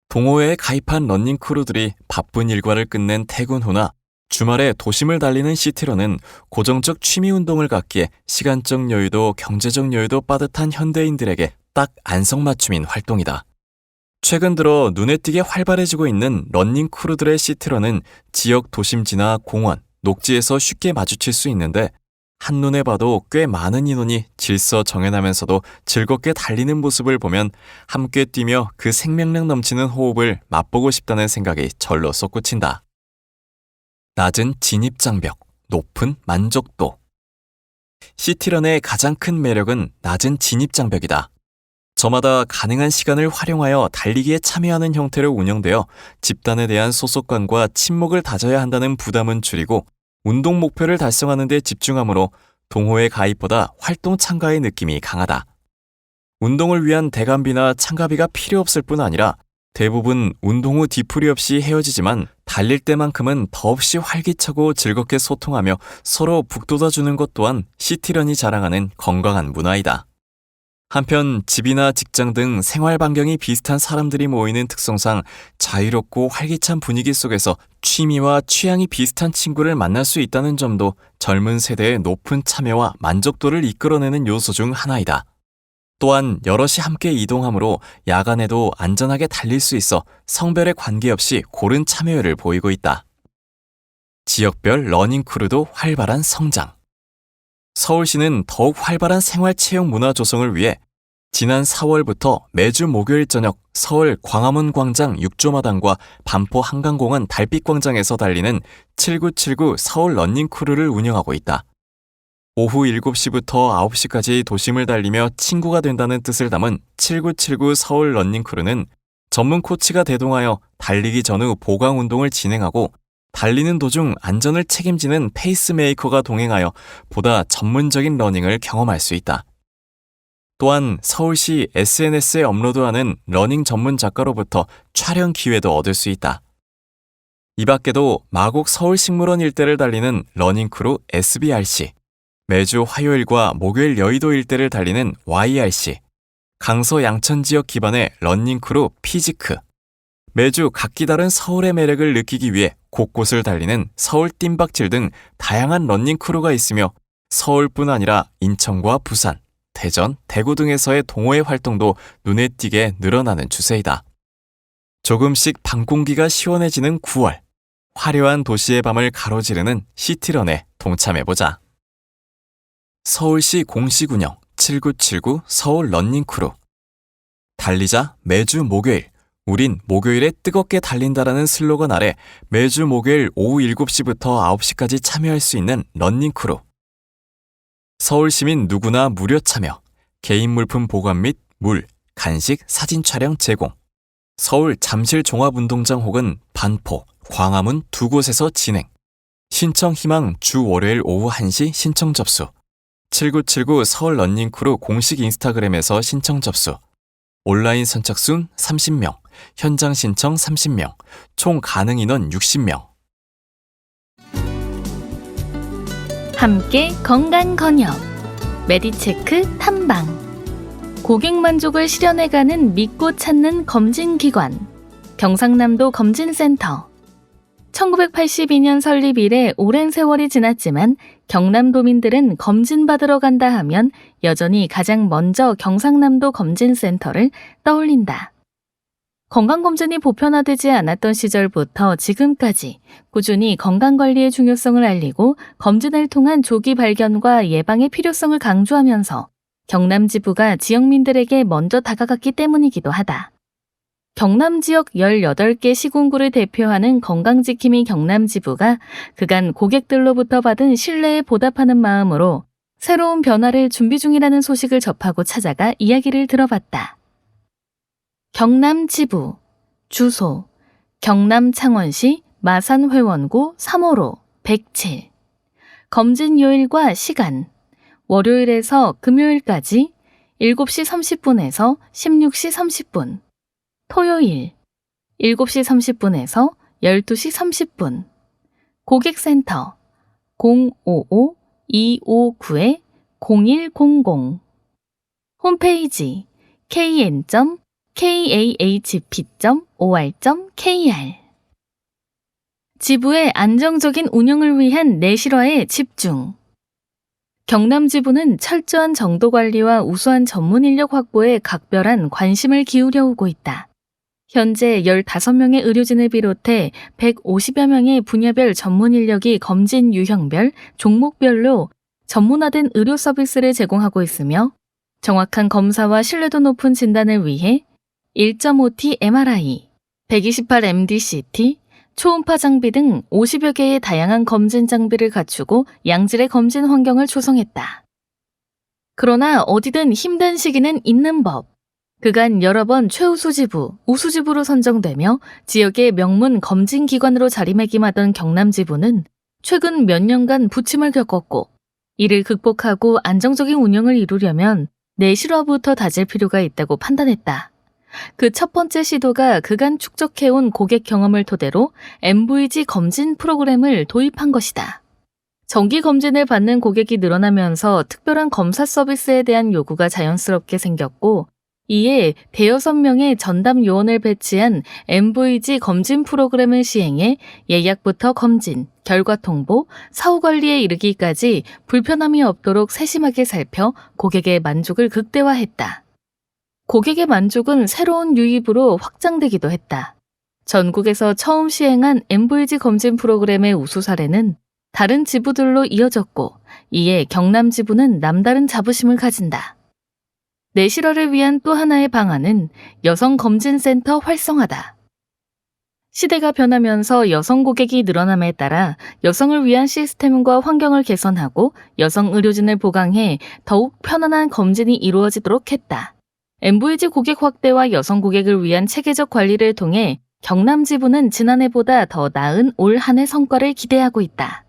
동호회에 가입한 러닝크루들이 바쁜 일과를 끝낸 퇴근 후나 주말에 도심을 달리는 시티런은 고정적 취미 운동을 갖기에 시간적 여유도 경제적 여유도 빠듯한 현대인들에게 딱 안성맞춤인 활동이다. 최근 들어 눈에 띄게 활발해지고 있는 러닝크루들의 시티런은 지역 도심지나 공원, 녹지에서 쉽게 마주칠 수 있는데 한눈에 봐도 꽤 많은 인원이 질서 정연하면서도 즐겁게 달리는 모습을 보면 함께 뛰며 그 생명력 넘치는 호흡을 맛보고 싶다는 생각이 절로 솟구친다. 낮은 진입장벽, 높은 만족도. 시티런의 가장 큰 매력은 낮은 진입장벽이다. 저마다 가능한 시간을 활용하여 달리기에 참여하는 형태로 운영되어 집단에 대한 소속감과 친목을 다져야 한다는 부담은 줄이고 운동 목표를 달성하는 데 집중하므로 동호회 가입보다 활동 참가의 느낌이 강하다. 운동을 위한 대관비나 참가비가 필요 없을 뿐 아니라 대부분 운동 후 뒤풀이 없이 헤어지지만 달릴 때만큼은 더없이 활기차고 즐겁게 소통하며 서로 북돋아주는 것 또한 시티런이 자랑하는 건강한 문화이다. 한편 집이나 직장 등 생활 반경이 비슷한 사람들이 모이는 특성상 자유롭고 활기찬 분위기 속에서 취미와 취향이 비슷한 친구를 만날 수 있다는 점도 젊은 세대의 높은 참여와 만족도를 이끌어내는 요소 중 하나이다. 또한 여럿이 함께 이동하므로 야간에도 안전하게 달릴 수 있어 성별에 관계없이 고른 참여율을 보이고 있다. 지역별 러닝크루도 활발한 성장. 서울시는 더욱 활발한 생활체육 문화 조성을 위해 지난 4월부터 매주 목요일 저녁 서울 광화문 광장 6조마당과 반포 한강공원 달빛광장에서 달리는 7979 서울 러닝크루를 운영하고 있다. 오후 7시부터 9시까지 도심을 달리며 친구가 된다는 뜻을 담은 7979 서울 러닝크루는 전문 코치가 대동하여 달리기 전후 보강 운동을 진행하고 달리는 도중 안전을 책임지는 페이스메이커가 동행하여 보다 전문적인 러닝을 경험할 수 있다. 또한 서울시 SNS에 업로드하는 러닝 전문 작가로부터 촬영 기회도 얻을 수 있다. 이 밖에도 마곡 서울식물원 일대를 달리는 러닝크루 SBRC, 매주 화요일과 목요일 여의도 일대를 달리는 YRC, 강서 양천 지역 기반의 러닝크루 피지크, 매주 각기 다른 서울의 매력을 느끼기 위해 곳곳을 달리는 서울 뜀박질 등 다양한 러닝크루가 있으며 서울뿐 아니라 인천과 부산, 대전, 대구 등에서의 동호회 활동도 눈에 띄게 늘어나는 추세이다. 조금씩 밤 공기가 시원해지는 9월, 화려한 도시의 밤을 가로지르는 시티런에 동참해보자. 서울시 공식 운영 7979 서울 러닝크루. 달리자 매주 목요일, 우린 목요일에 뜨겁게 달린다라는 슬로건 아래 매주 목요일 오후 7시부터 9시까지 참여할 수 있는 러닝크루. 서울 시민 누구나 무료 참여, 개인 물품 보관 및 물, 간식, 사진 촬영 제공. 서울 잠실 종합운동장 혹은 반포, 광화문 두 곳에서 진행. 신청 희망 주 월요일 오후 1시 신청 접수. 7979 서울 런닝크루 공식 인스타그램에서 신청 접수. 온라인 선착순 30명, 현장 신청 30명, 총 가능 인원 60명. 함께 건강 건협 메디체크 탐방 고객 만족을 실현해가는 믿고 찾는 검진기관 경상남도 검진센터 1982년 설립 이래 오랜 세월이 지났지만 경남도민들은 검진받으러 간다 하면 여전히 가장 먼저 경상남도 검진센터를 떠올린다. 건강검진이 보편화되지 않았던 시절부터 지금까지 꾸준히 건강관리의 중요성을 알리고 검진을 통한 조기 발견과 예방의 필요성을 강조하면서 경남지부가 지역민들에게 먼저 다가갔기 때문이기도 하다. 경남 지역 18개 시군구를 대표하는 건강지킴이 경남지부가 그간 고객들로부터 받은 신뢰에 보답하는 마음으로 새로운 변화를 준비 중이라는 소식을 접하고 찾아가 이야기를 들어봤다. 경남지부 주소 경남 창원시 마산회원구 3호로 107 검진 요일과 시간 월요일에서 금요일까지 7시 30분에서 16시 30분 토요일 7시 30분에서 12시 30분 고객센터 055-259-0100 홈페이지 kn.kahp.or.kr 지부의 안정적인 운영을 위한 내실화에 집중. 경남지부는 철저한 정도관리와 우수한 전문 인력 확보에 각별한 관심을 기울여 오고 있다. 현재 15명의 의료진을 비롯해 150여 명의 분야별 전문 인력이 검진 유형별, 종목별로 전문화된 의료 서비스를 제공하고 있으며 정확한 검사와 신뢰도 높은 진단을 위해 1.5T MRI, 128 MDCT, 초음파 장비 등 50여 개의 다양한 검진 장비를 갖추고 양질의 검진 환경을 조성했다. 그러나 어디든 힘든 시기는 있는 법. 그간 여러 번 최우수지부, 우수지부로 선정되며 지역의 명문 검진기관으로 자리매김하던 경남지부는 최근 몇 년간 부침을 겪었고 이를 극복하고 안정적인 운영을 이루려면 내실화부터 다질 필요가 있다고 판단했다. 그 첫 번째 시도가 그간 축적해온 고객 경험을 토대로 MVG 검진 프로그램을 도입한 것이다. 정기 검진을 받는 고객이 늘어나면서 특별한 검사 서비스에 대한 요구가 자연스럽게 생겼고 이에 대여섯 명의 전담 요원을 배치한 MVG 검진 프로그램을 시행해 예약부터 검진, 결과 통보, 사후 관리에 이르기까지 불편함이 없도록 세심하게 살펴 고객의 만족을 극대화했다. 고객의 만족은 새로운 유입으로 확장되기도 했다. 전국에서 처음 시행한 MVG 검진 프로그램의 우수 사례는 다른 지부들로 이어졌고 이에 경남지부는 남다른 자부심을 가진다. 내실화를 위한 또 하나의 방안은 여성검진센터 활성화다. 시대가 변하면서 여성 고객이 늘어남에 따라 여성을 위한 시스템과 환경을 개선하고 여성 의료진을 보강해 더욱 편안한 검진이 이루어지도록 했다. MVG 고객 확대와 여성 고객을 위한 체계적 관리를 통해 경남지부는 지난해보다 더 나은 올 한 해 성과를 기대하고 있다.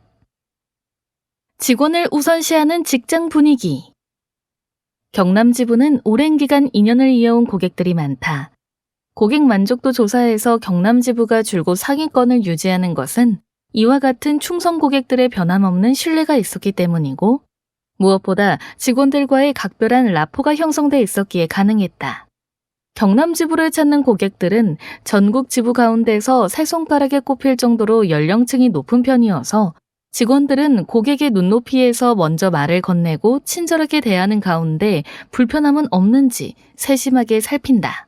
직원을 우선시하는 직장 분위기. 경남지부는 오랜 기간 인연을 이어온 고객들이 많다. 고객 만족도 조사에서 경남지부가 줄곧 상위권을 유지하는 것은 이와 같은 충성 고객들의 변함없는 신뢰가 있었기 때문이고 무엇보다 직원들과의 각별한 라포가 형성돼 있었기에 가능했다. 경남지부를 찾는 고객들은 전국 지부 가운데서 세 손가락에 꼽힐 정도로 연령층이 높은 편이어서 직원들은 고객의 눈높이에서 먼저 말을 건네고 친절하게 대하는 가운데 불편함은 없는지 세심하게 살핀다.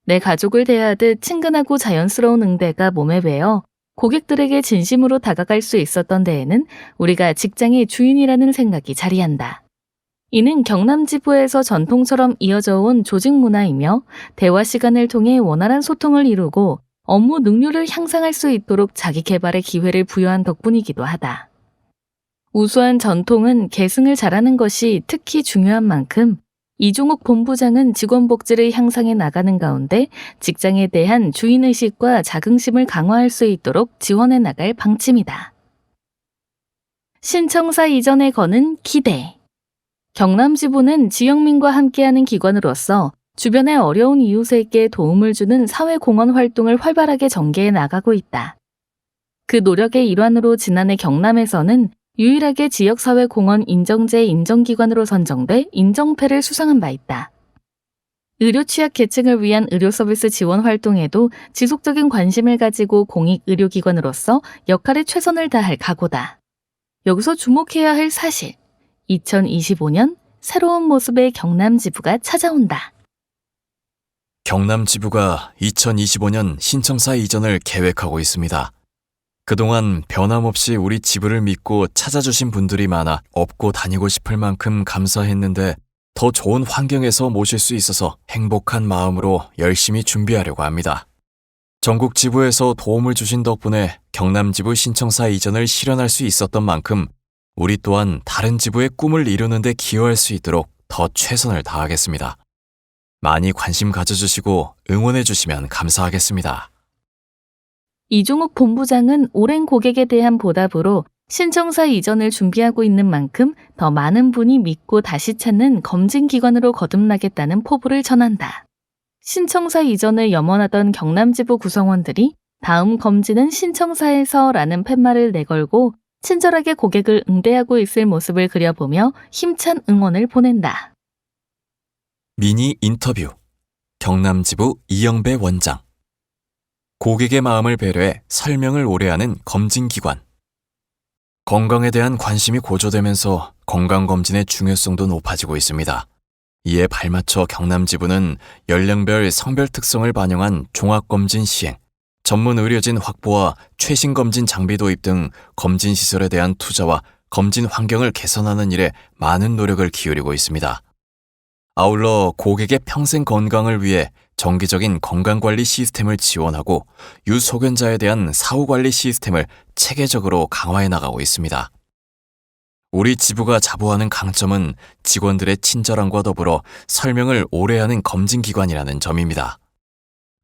내 가족을 대하듯 친근하고 자연스러운 응대가 몸에 배어 고객들에게 진심으로 다가갈 수 있었던 데에는 우리가 직장의 주인이라는 생각이 자리한다. 이는 경남지부에서 전통처럼 이어져 온 조직 문화이며 대화 시간을 통해 원활한 소통을 이루고 업무 능률을 향상할 수 있도록 자기 개발의 기회를 부여한 덕분이기도 하다. 우수한 전통은 계승을 잘하는 것이 특히 중요한 만큼 이종욱 본부장은 직원 복지를 향상해 나가는 가운데 직장에 대한 주인의식과 자긍심을 강화할 수 있도록 지원해 나갈 방침이다. 신청사 이전에 거는 기대. 경남지부는 지역민과 함께하는 기관으로서 주변의 어려운 이웃에게 도움을 주는 사회공헌 활동을 활발하게 전개해 나가고 있다. 그 노력의 일환으로 지난해 경남에서는 유일하게 지역사회공헌 인정제 인정기관으로 선정돼 인정패를 수상한 바 있다. 의료 취약 계층을 위한 의료 서비스 지원 활동에도 지속적인 관심을 가지고 공익의료기관으로서 역할에 최선을 다할 각오다. 여기서 주목해야 할 사실, 2025년 새로운 모습의 경남지부가 찾아온다. 경남지부가 2025년 신청사 이전을 계획하고 있습니다. 그동안 변함없이 우리 지부를 믿고 찾아주신 분들이 많아 업고 다니고 싶을 만큼 감사했는데 더 좋은 환경에서 모실 수 있어서 행복한 마음으로 열심히 준비하려고 합니다. 전국 지부에서 도움을 주신 덕분에 경남지부 신청사 이전을 실현할 수 있었던 만큼 우리 또한 다른 지부의 꿈을 이루는 데 기여할 수 있도록 더 최선을 다하겠습니다. 많이 관심 가져주시고 응원해 주시면 감사하겠습니다. 이종욱 본부장은 오랜 고객에 대한 보답으로 신청사 이전을 준비하고 있는 만큼 더 많은 분이 믿고 다시 찾는 검진기관으로 거듭나겠다는 포부를 전한다. 신청사 이전을 염원하던 경남지부 구성원들이 다음 검진은 신청사에서 라는 팻말을 내걸고 친절하게 고객을 응대하고 있을 모습을 그려보며 힘찬 응원을 보낸다. 미니 인터뷰 경남지부 이영배 원장. 고객의 마음을 배려해 설명을 오래 하는 검진기관. 건강에 대한 관심이 고조되면서 건강검진의 중요성도 높아지고 있습니다. 이에 발맞춰 경남지부는 연령별 성별 특성을 반영한 종합검진 시행, 전문 의료진 확보와 최신 검진 장비 도입 등 검진 시설에 대한 투자와 검진 환경을 개선하는 일에 많은 노력을 기울이고 있습니다. 아울러 고객의 평생 건강을 위해 정기적인 건강관리 시스템을 지원하고 유소견자에 대한 사후관리 시스템을 체계적으로 강화해 나가고 있습니다. 우리 지부가 자부하는 강점은 직원들의 친절함과 더불어 설명을 오래 하는 검진기관이라는 점입니다.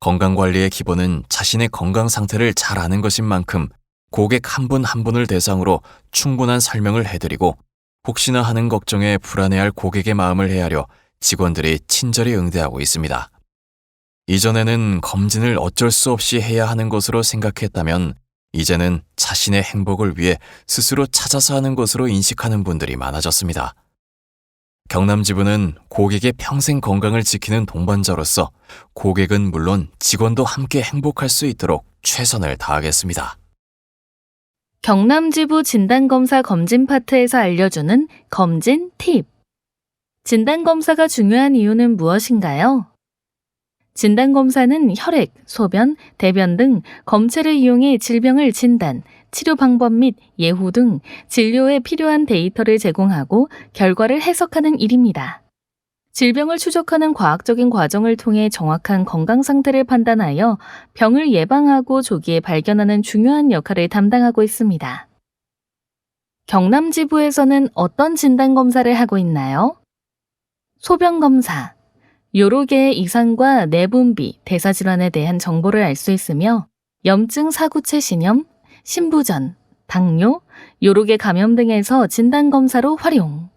건강관리의 기본은 자신의 건강 상태를 잘 아는 것인 만큼 고객 한 분 한 분을 대상으로 충분한 설명을 해드리고 혹시나 하는 걱정에 불안해할 고객의 마음을 헤아려 직원들이 친절히 응대하고 있습니다. 이전에는 검진을 어쩔 수 없이 해야 하는 것으로 생각했다면 이제는 자신의 행복을 위해 스스로 찾아서 하는 것으로 인식하는 분들이 많아졌습니다. 경남지부는 고객의 평생 건강을 지키는 동반자로서 고객은 물론 직원도 함께 행복할 수 있도록 최선을 다하겠습니다. 경남지부 진단검사 검진 파트에서 알려주는 검진 팁. 진단검사가 중요한 이유는 무엇인가요? 진단검사는 혈액, 소변, 대변 등 검체를 이용해 질병을 진단, 치료 방법 및 예후 등 진료에 필요한 데이터를 제공하고 결과를 해석하는 일입니다. 질병을 추적하는 과학적인 과정을 통해 정확한 건강 상태를 판단하여 병을 예방하고 조기에 발견하는 중요한 역할을 담당하고 있습니다. 경남지부에서는 어떤 진단검사를 하고 있나요? 소변검사. 여러 개의 이상과 내분비, 대사질환에 대한 정보를 알 수 있으며 염증 사구체 신염, 신부전, 당뇨, 여러 개 감염 등에서 진단검사로 활용.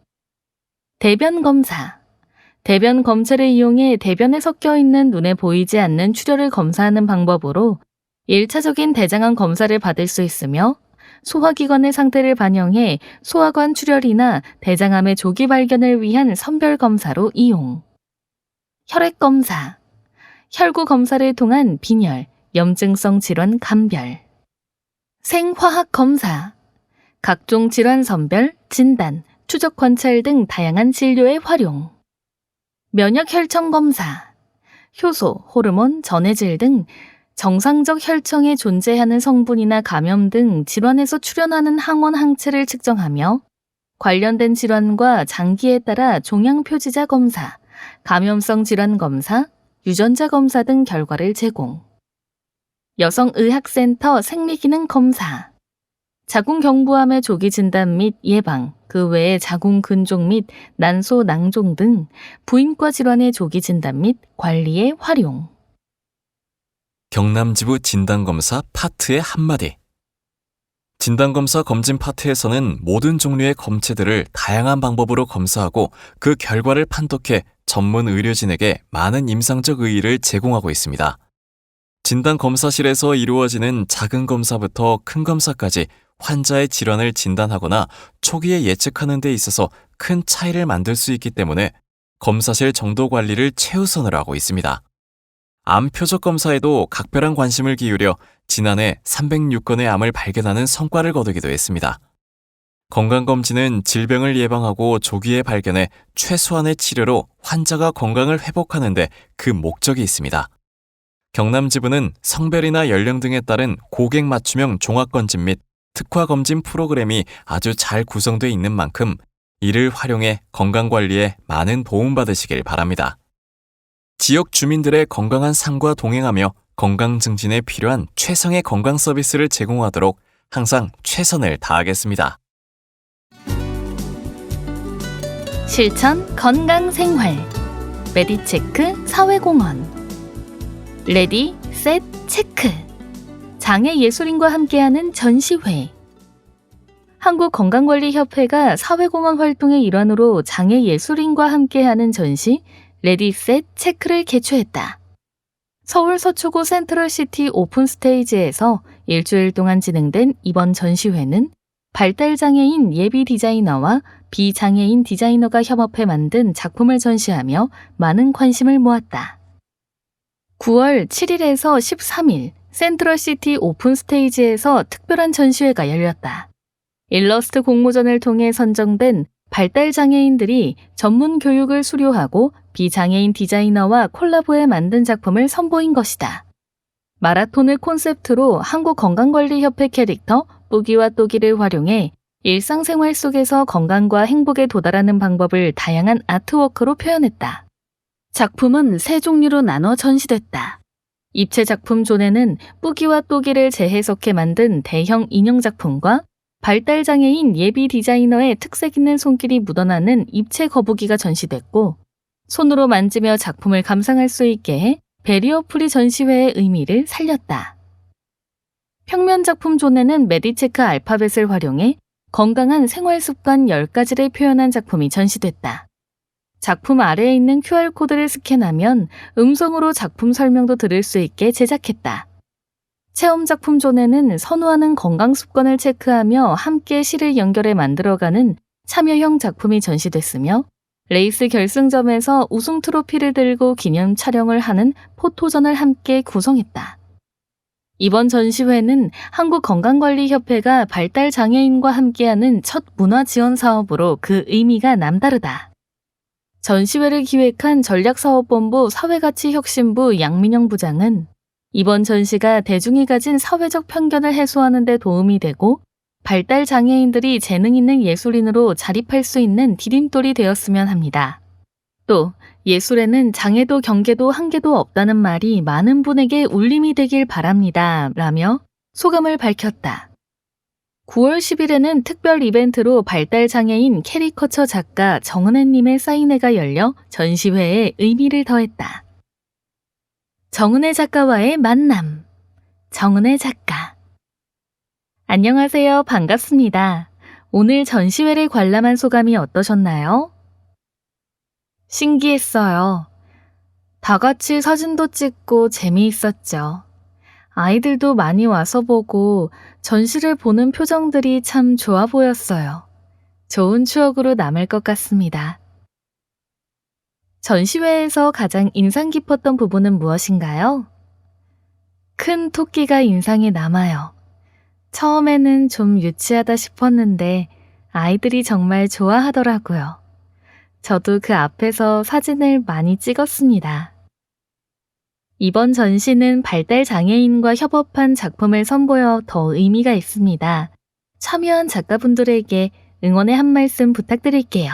대변검사. 대변 검체를 이용해 대변에 섞여 있는 눈에 보이지 않는 출혈을 검사하는 방법으로 1차적인 대장암 검사를 받을 수 있으며 소화기관의 상태를 반영해 소화관 출혈이나 대장암의 조기 발견을 위한 선별검사로 이용. 혈액검사. 혈구 검사를 통한 빈혈, 염증성 질환 감별. 생화학검사. 각종 질환 선별, 진단, 추적 관찰 등 다양한 진료에 활용. 면역혈청검사. 효소, 호르몬, 전해질 등 정상적 혈청에 존재하는 성분이나 감염 등 질환에서 출현하는 항원 항체를 측정하며 관련된 질환과 장기에 따라 종양 표지자 검사, 감염성 질환 검사, 유전자 검사 등 결과를 제공. 여성의학센터 생리기능 검사. 자궁경부암의 조기 진단 및 예방, 그 외에 자궁근종 및 난소 낭종 등 부인과 질환의 조기 진단 및 관리에 활용. 경남지부 진단검사 파트의 한마디. 진단검사 검진 파트에서는 모든 종류의 검체들을 다양한 방법으로 검사하고 그 결과를 판독해 전문 의료진에게 많은 임상적 의의를 제공하고 있습니다. 진단검사실에서 이루어지는 작은 검사부터 큰 검사까지 환자의 질환을 진단하거나 초기에 예측하는 데 있어서 큰 차이를 만들 수 있기 때문에 검사실 정도 관리를 최우선으로 하고 있습니다. 암 표적 검사에도 각별한 관심을 기울여 지난해 306건의 암을 발견하는 성과를 거두기도 했습니다. 건강검진은 질병을 예방하고 조기에 발견해 최소한의 치료로 환자가 건강을 회복하는 데 그 목적이 있습니다. 경남지부는 성별이나 연령 등에 따른 고객 맞춤형 종합검진 및 특화검진 프로그램이 아주 잘 구성되어 있는 만큼 이를 활용해 건강관리에 많은 도움받으시길 바랍니다. 지역 주민들의 건강한 삶과 동행하며 건강 증진에 필요한 최상의 건강 서비스를 제공하도록 항상 최선을 다하겠습니다. 실천 건강 생활 메디체크 사회공헌 레디, 셋, 체크 장애 예술인과 함께하는 전시회 한국건강관리협회가 사회공헌 활동의 일환으로 장애 예술인과 함께하는 전시 레디, 셋, 체크를 개최했다. 서울 서초구 센트럴시티 오픈스테이지에서 일주일 동안 진행된 이번 전시회는 발달장애인 예비 디자이너와 비장애인 디자이너가 협업해 만든 작품을 전시하며 많은 관심을 모았다. 9월 7일에서 13일 센트럴시티 오픈스테이지에서 특별한 전시회가 열렸다. 일러스트 공모전을 통해 선정된 발달장애인들이 전문 교육을 수료하고 비장애인 디자이너와 콜라보해 만든 작품을 선보인 것이다. 마라톤을 콘셉트로 한국건강관리협회 캐릭터 뿌기와 또기를 활용해 일상생활 속에서 건강과 행복에 도달하는 방법을 다양한 아트워크로 표현했다. 작품은 세 종류로 나눠 전시됐다. 입체 작품 존에는 뿌기와 또기를 재해석해 만든 대형 인형 작품과 발달장애인 예비 디자이너의 특색 있는 손길이 묻어나는 입체 거북이가 전시됐고, 손으로 만지며 작품을 감상할 수 있게 해 베리어 프리 전시회의 의미를 살렸다. 평면 작품 존에는 메디체크 알파벳을 활용해 건강한 생활 습관 10가지를 표현한 작품이 전시됐다. 작품 아래에 있는 QR코드를 스캔하면 음성으로 작품 설명도 들을 수 있게 제작했다. 체험 작품 존에는 선호하는 건강 습관을 체크하며 함께 시를 연결해 만들어가는 참여형 작품이 전시됐으며, 레이스 결승점에서 우승 트로피를 들고 기념 촬영을 하는 포토전을 함께 구성했다. 이번 전시회는 한국건강관리협회가 발달장애인과 함께하는 첫 문화지원 사업으로 그 의미가 남다르다. 전시회를 기획한 전략사업본부 사회가치혁신부 양민영 부장은 이번 전시가 대중이 가진 사회적 편견을 해소하는 데 도움이 되고 발달장애인들이 재능 있는 예술인으로 자립할 수 있는 디딤돌이 되었으면 합니다. 또 예술에는 장애도 경계도 한계도 없다는 말이 많은 분에게 울림이 되길 바랍니다. 라며 소감을 밝혔다. 9월 10일에는 특별 이벤트로 발달장애인 캐리커처 작가 정은혜님의 사인회가 열려 전시회에 의미를 더했다. 정은혜 작가와의 만남. 정은혜 작가. 안녕하세요. 반갑습니다. 오늘 전시회를 관람한 소감이 어떠셨나요? 신기했어요. 다 같이 사진도 찍고 재미있었죠. 아이들도 많이 와서 보고 전시를 보는 표정들이 참 좋아 보였어요. 좋은 추억으로 남을 것 같습니다. 전시회에서 가장 인상 깊었던 부분은 무엇인가요? 큰 토끼가 인상에 남아요. 처음에는 좀 유치하다 싶었는데 아이들이 정말 좋아하더라고요. 저도 그 앞에서 사진을 많이 찍었습니다. 이번 전시는 발달장애인과 협업한 작품을 선보여 더 의미가 있습니다. 참여한 작가분들에게 응원의 한 말씀 부탁드릴게요.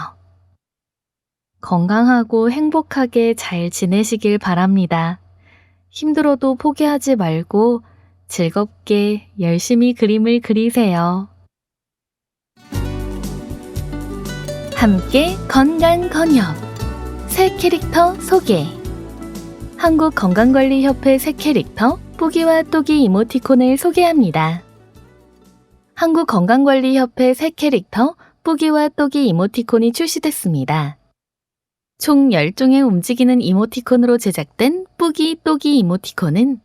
건강하고 행복하게 잘 지내시길 바랍니다. 힘들어도 포기하지 말고 즐겁게 열심히 그림을 그리세요. 함께 건강건협 새 캐릭터 소개. 한국건강관리협회 새 캐릭터 뿌기와 또기 이모티콘을 소개합니다. 한국건강관리협회 새 캐릭터 뿌기와 또기 이모티콘이 출시됐습니다. 총 10종의 움직이는 이모티콘으로 제작된 뿌기, 또기 이모티콘은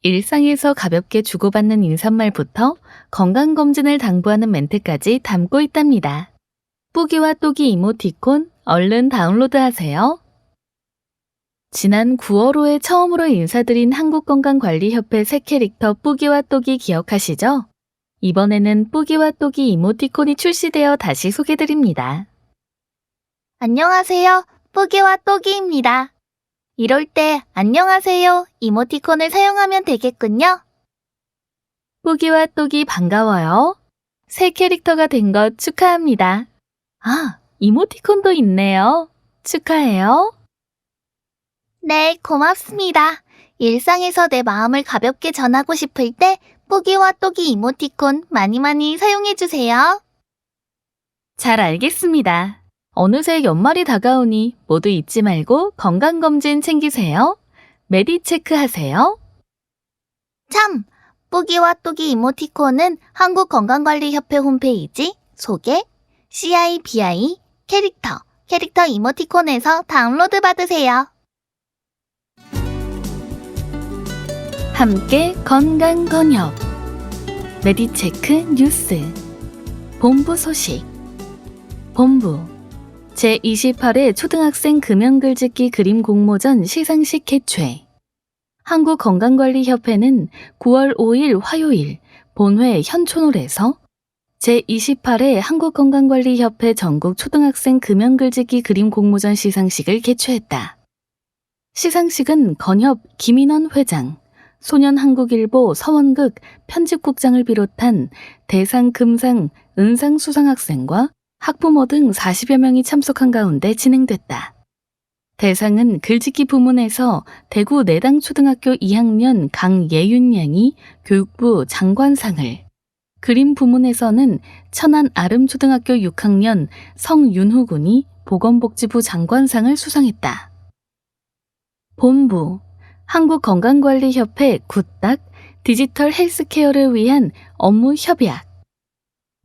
일상에서 가볍게 주고받는 인사말부터 건강검진을 당부하는 멘트까지 담고 있답니다. 뿌기와 또기 이모티콘 얼른 다운로드하세요. 지난 9월 5에 처음으로 인사드린 한국건강관리협회 새 캐릭터 뿌기와 또기 기억하시죠? 이번에는 뿌기와 또기 이모티콘이 출시되어 다시 소개드립니다. 안녕하세요. 뿌기와 또기입니다. 이럴 때 안녕하세요 이모티콘을 사용하면 되겠군요. 뿌기와 또기 반가워요. 새 캐릭터가 된 것 축하합니다. 아, 이모티콘도 있네요. 축하해요. 네, 고맙습니다. 일상에서 내 마음을 가볍게 전하고 싶을 때 뿌기와 또기 이모티콘 많이 사용해주세요. 잘 알겠습니다. 어느새 연말이 다가오니 모두 잊지 말고 건강검진 챙기세요. 메디체크 하세요. 참! 뿌기와 또기 이모티콘은 한국건강관리협회 홈페이지 소개, CIBI, 캐릭터 이모티콘에서 다운로드 받으세요. 함께 건강건협 메디체크 뉴스 본부 소식 본부 제28회 초등학생 금연글짓기 그림 공모전 시상식 개최 한국건강관리협회는 9월 5일 화요일 본회 현촌홀에서 제28회 한국건강관리협회 전국 초등학생 금연글짓기 그림 공모전 시상식을 개최했다. 시상식은 건협 김인원 회장, 소년한국일보 서원극 편집국장을 비롯한 대상, 금상, 은상 수상 학생과 학부모 등 40여 명이 참석한 가운데 진행됐다. 대상은 글짓기 부문에서 대구 내당초등학교 2학년 강예윤 양이 교육부 장관상을, 그림 부문에서는 천안 아름초등학교 6학년 성윤후 군이 보건복지부 장관상을 수상했다. 본부 한국건강관리협회 굿딱 디지털 헬스케어를 위한 업무 협약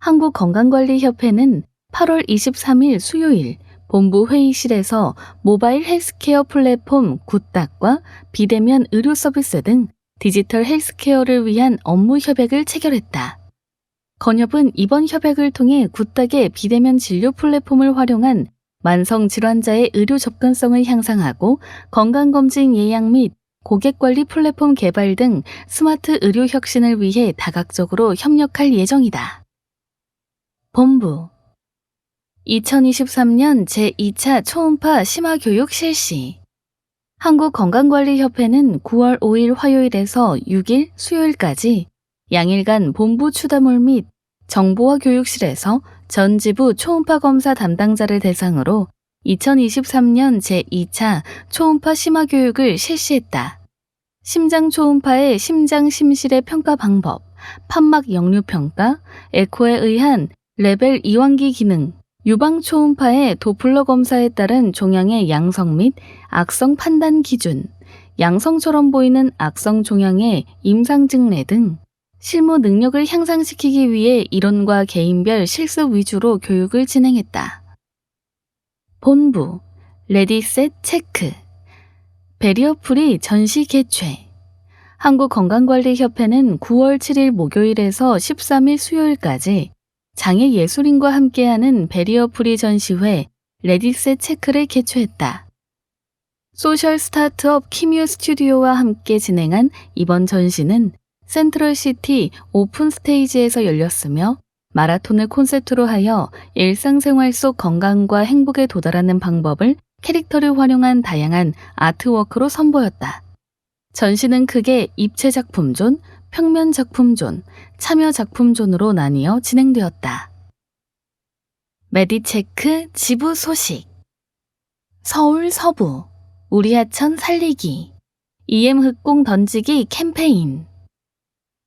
한국건강관리협회는 8월 23일 수요일 본부 회의실에서 모바일 헬스케어 플랫폼 굿딱과 비대면 의료 서비스 등 디지털 헬스케어를 위한 업무 협약을 체결했다. 건협은 이번 협약을 통해 굿딱의 비대면 진료 플랫폼을 활용한 만성 질환자의 의료 접근성을 향상하고 건강검진 예약 및 고객관리 플랫폼 개발 등 스마트 의료 혁신을 위해 다각적으로 협력할 예정이다. 본부 2023년 제2차 초음파 심화교육 실시 한국건강관리협회는 9월 5일 화요일에서 6일 수요일까지 양일간 본부 추다몰 및 정보화 교육실에서 전 지부 초음파 검사 담당자를 대상으로 2023년 제2차 초음파 심화교육을 실시했다. 심장 초음파의 심장 심실의 평가 방법, 판막 역류 평가, 에코에 의한 레벨 이완기 기능, 유방 초음파의 도플러 검사에 따른 종양의 양성 및 악성 판단 기준, 양성처럼 보이는 악성 종양의 임상 증례 등 실무 능력을 향상시키기 위해 이론과 개인별 실습 위주로 교육을 진행했다. 본부 레디 셋 체크 베리어 프리 전시 개최 한국건강관리협회는 9월 7일 목요일에서 13일 수요일까지 장애예술인과 함께하는 베리어 프리 전시회 레디 셋 체크를 개최했다. 소셜 스타트업 키뮤 스튜디오와 함께 진행한 이번 전시는 센트럴시티 오픈 스테이지에서 열렸으며 마라톤을 콘셉트로 하여 일상생활 속 건강과 행복에 도달하는 방법을 캐릭터를 활용한 다양한 아트워크로 선보였다. 전시는 크게 입체작품존, 평면작품존, 참여작품존으로 나뉘어 진행되었다. 메디체크 지부 소식 서울 서부 우리 하천 살리기 EM 흑공 던지기 캠페인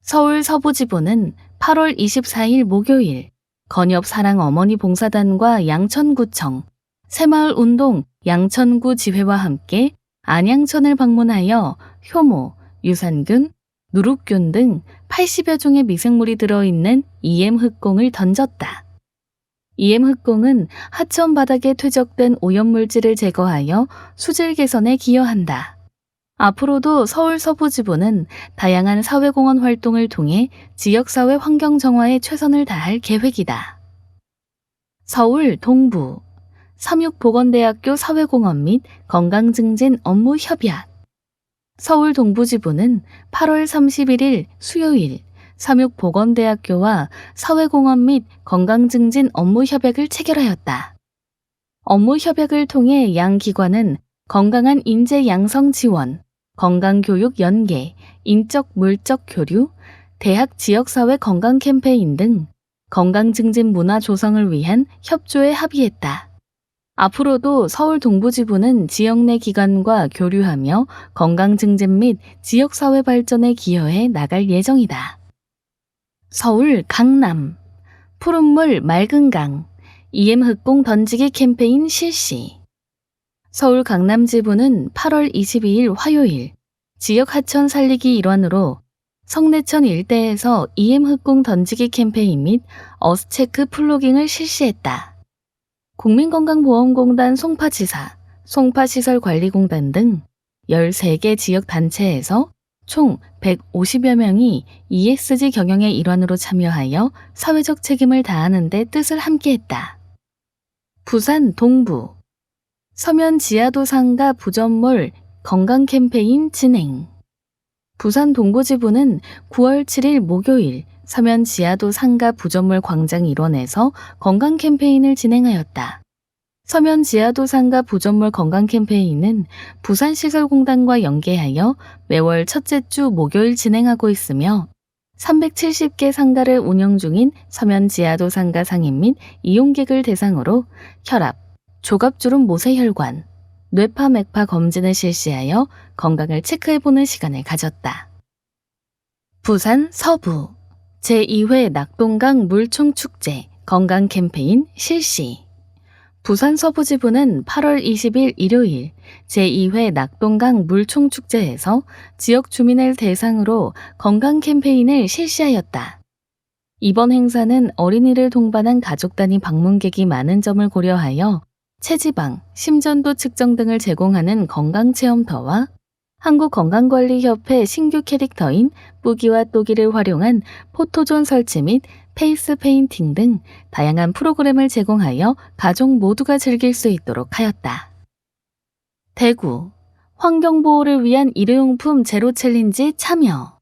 서울 서부지부는 8월 24일 목요일 건협 사랑 어머니 봉사단과 양천구청, 새마을운동 양천구 지회와 함께 안양천을 방문하여 효모, 유산균, 누룩균 등 80여 종의 미생물이 들어있는 EM 흑공을 던졌다. EM 흑공은 하천 바닥에 퇴적된 오염물질을 제거하여 수질 개선에 기여한다. 앞으로도 서울 서부지부는 다양한 사회공헌 활동을 통해 지역사회 환경 정화에 최선을 다할 계획이다. 서울 동부 삼육보건대학교 사회공헌 및 건강증진 업무 협약. 서울 동부지부는 8월 31일 수요일 삼육보건대학교와 사회공헌 및 건강증진 업무 협약을 체결하였다. 업무 협약을 통해 양 기관은 건강한 인재 양성 지원, 건강교육 연계, 인적 물적 교류, 대학 지역사회 건강 캠페인 등 건강증진 문화 조성을 위한 협조에 합의했다. 앞으로도 서울 동부지부는 지역 내 기관과 교류하며 건강증진 및 지역사회 발전에 기여해 나갈 예정이다. 서울 강남 푸른물 맑은 강 EM 흑공 던지기 캠페인 실시. 서울 강남지부는 8월 22일 화요일 지역 하천 살리기 일환으로 성내천 일대에서 EM 흑공 던지기 캠페인 및 어스체크 플로깅을 실시했다. 국민건강보험공단 송파지사, 송파시설관리공단 등 13개 지역단체에서 총 150여 명이 ESG 경영의 일환으로 참여하여 사회적 책임을 다하는 데 뜻을 함께했다. 부산 동부 서면 지하도 상가 부전몰 건강 캠페인 진행. 부산 동부지부는 9월 7일 목요일 서면 지하도 상가 부전몰 광장 일원에서 건강 캠페인을 진행하였다. 서면 지하도 상가 부전몰 건강 캠페인은 부산시설공단과 연계하여 매월 첫째 주 목요일 진행하고 있으며 370개 상가를 운영 중인 서면 지하도 상가 상인 및 이용객을 대상으로 혈압, 조갑주름 모세혈관, 뇌파 맥파 검진을 실시하여 건강을 체크해보는 시간을 가졌다. 부산 서부 제2회 낙동강 물총축제 건강 캠페인 실시. 부산 서부지부는 8월 20일 일요일 제2회 낙동강 물총축제에서 지역 주민을 대상으로 건강 캠페인을 실시하였다. 이번 행사는 어린이를 동반한 가족 단위 방문객이 많은 점을 고려하여 체지방, 심전도 측정 등을 제공하는 건강체험터와 한국건강관리협회 신규 캐릭터인 뿌기와 또기를 활용한 포토존 설치 및 페이스 페인팅 등 다양한 프로그램을 제공하여 가족 모두가 즐길 수 있도록 하였다. 대구, 환경보호를 위한 일회용품 제로 챌린지 참여.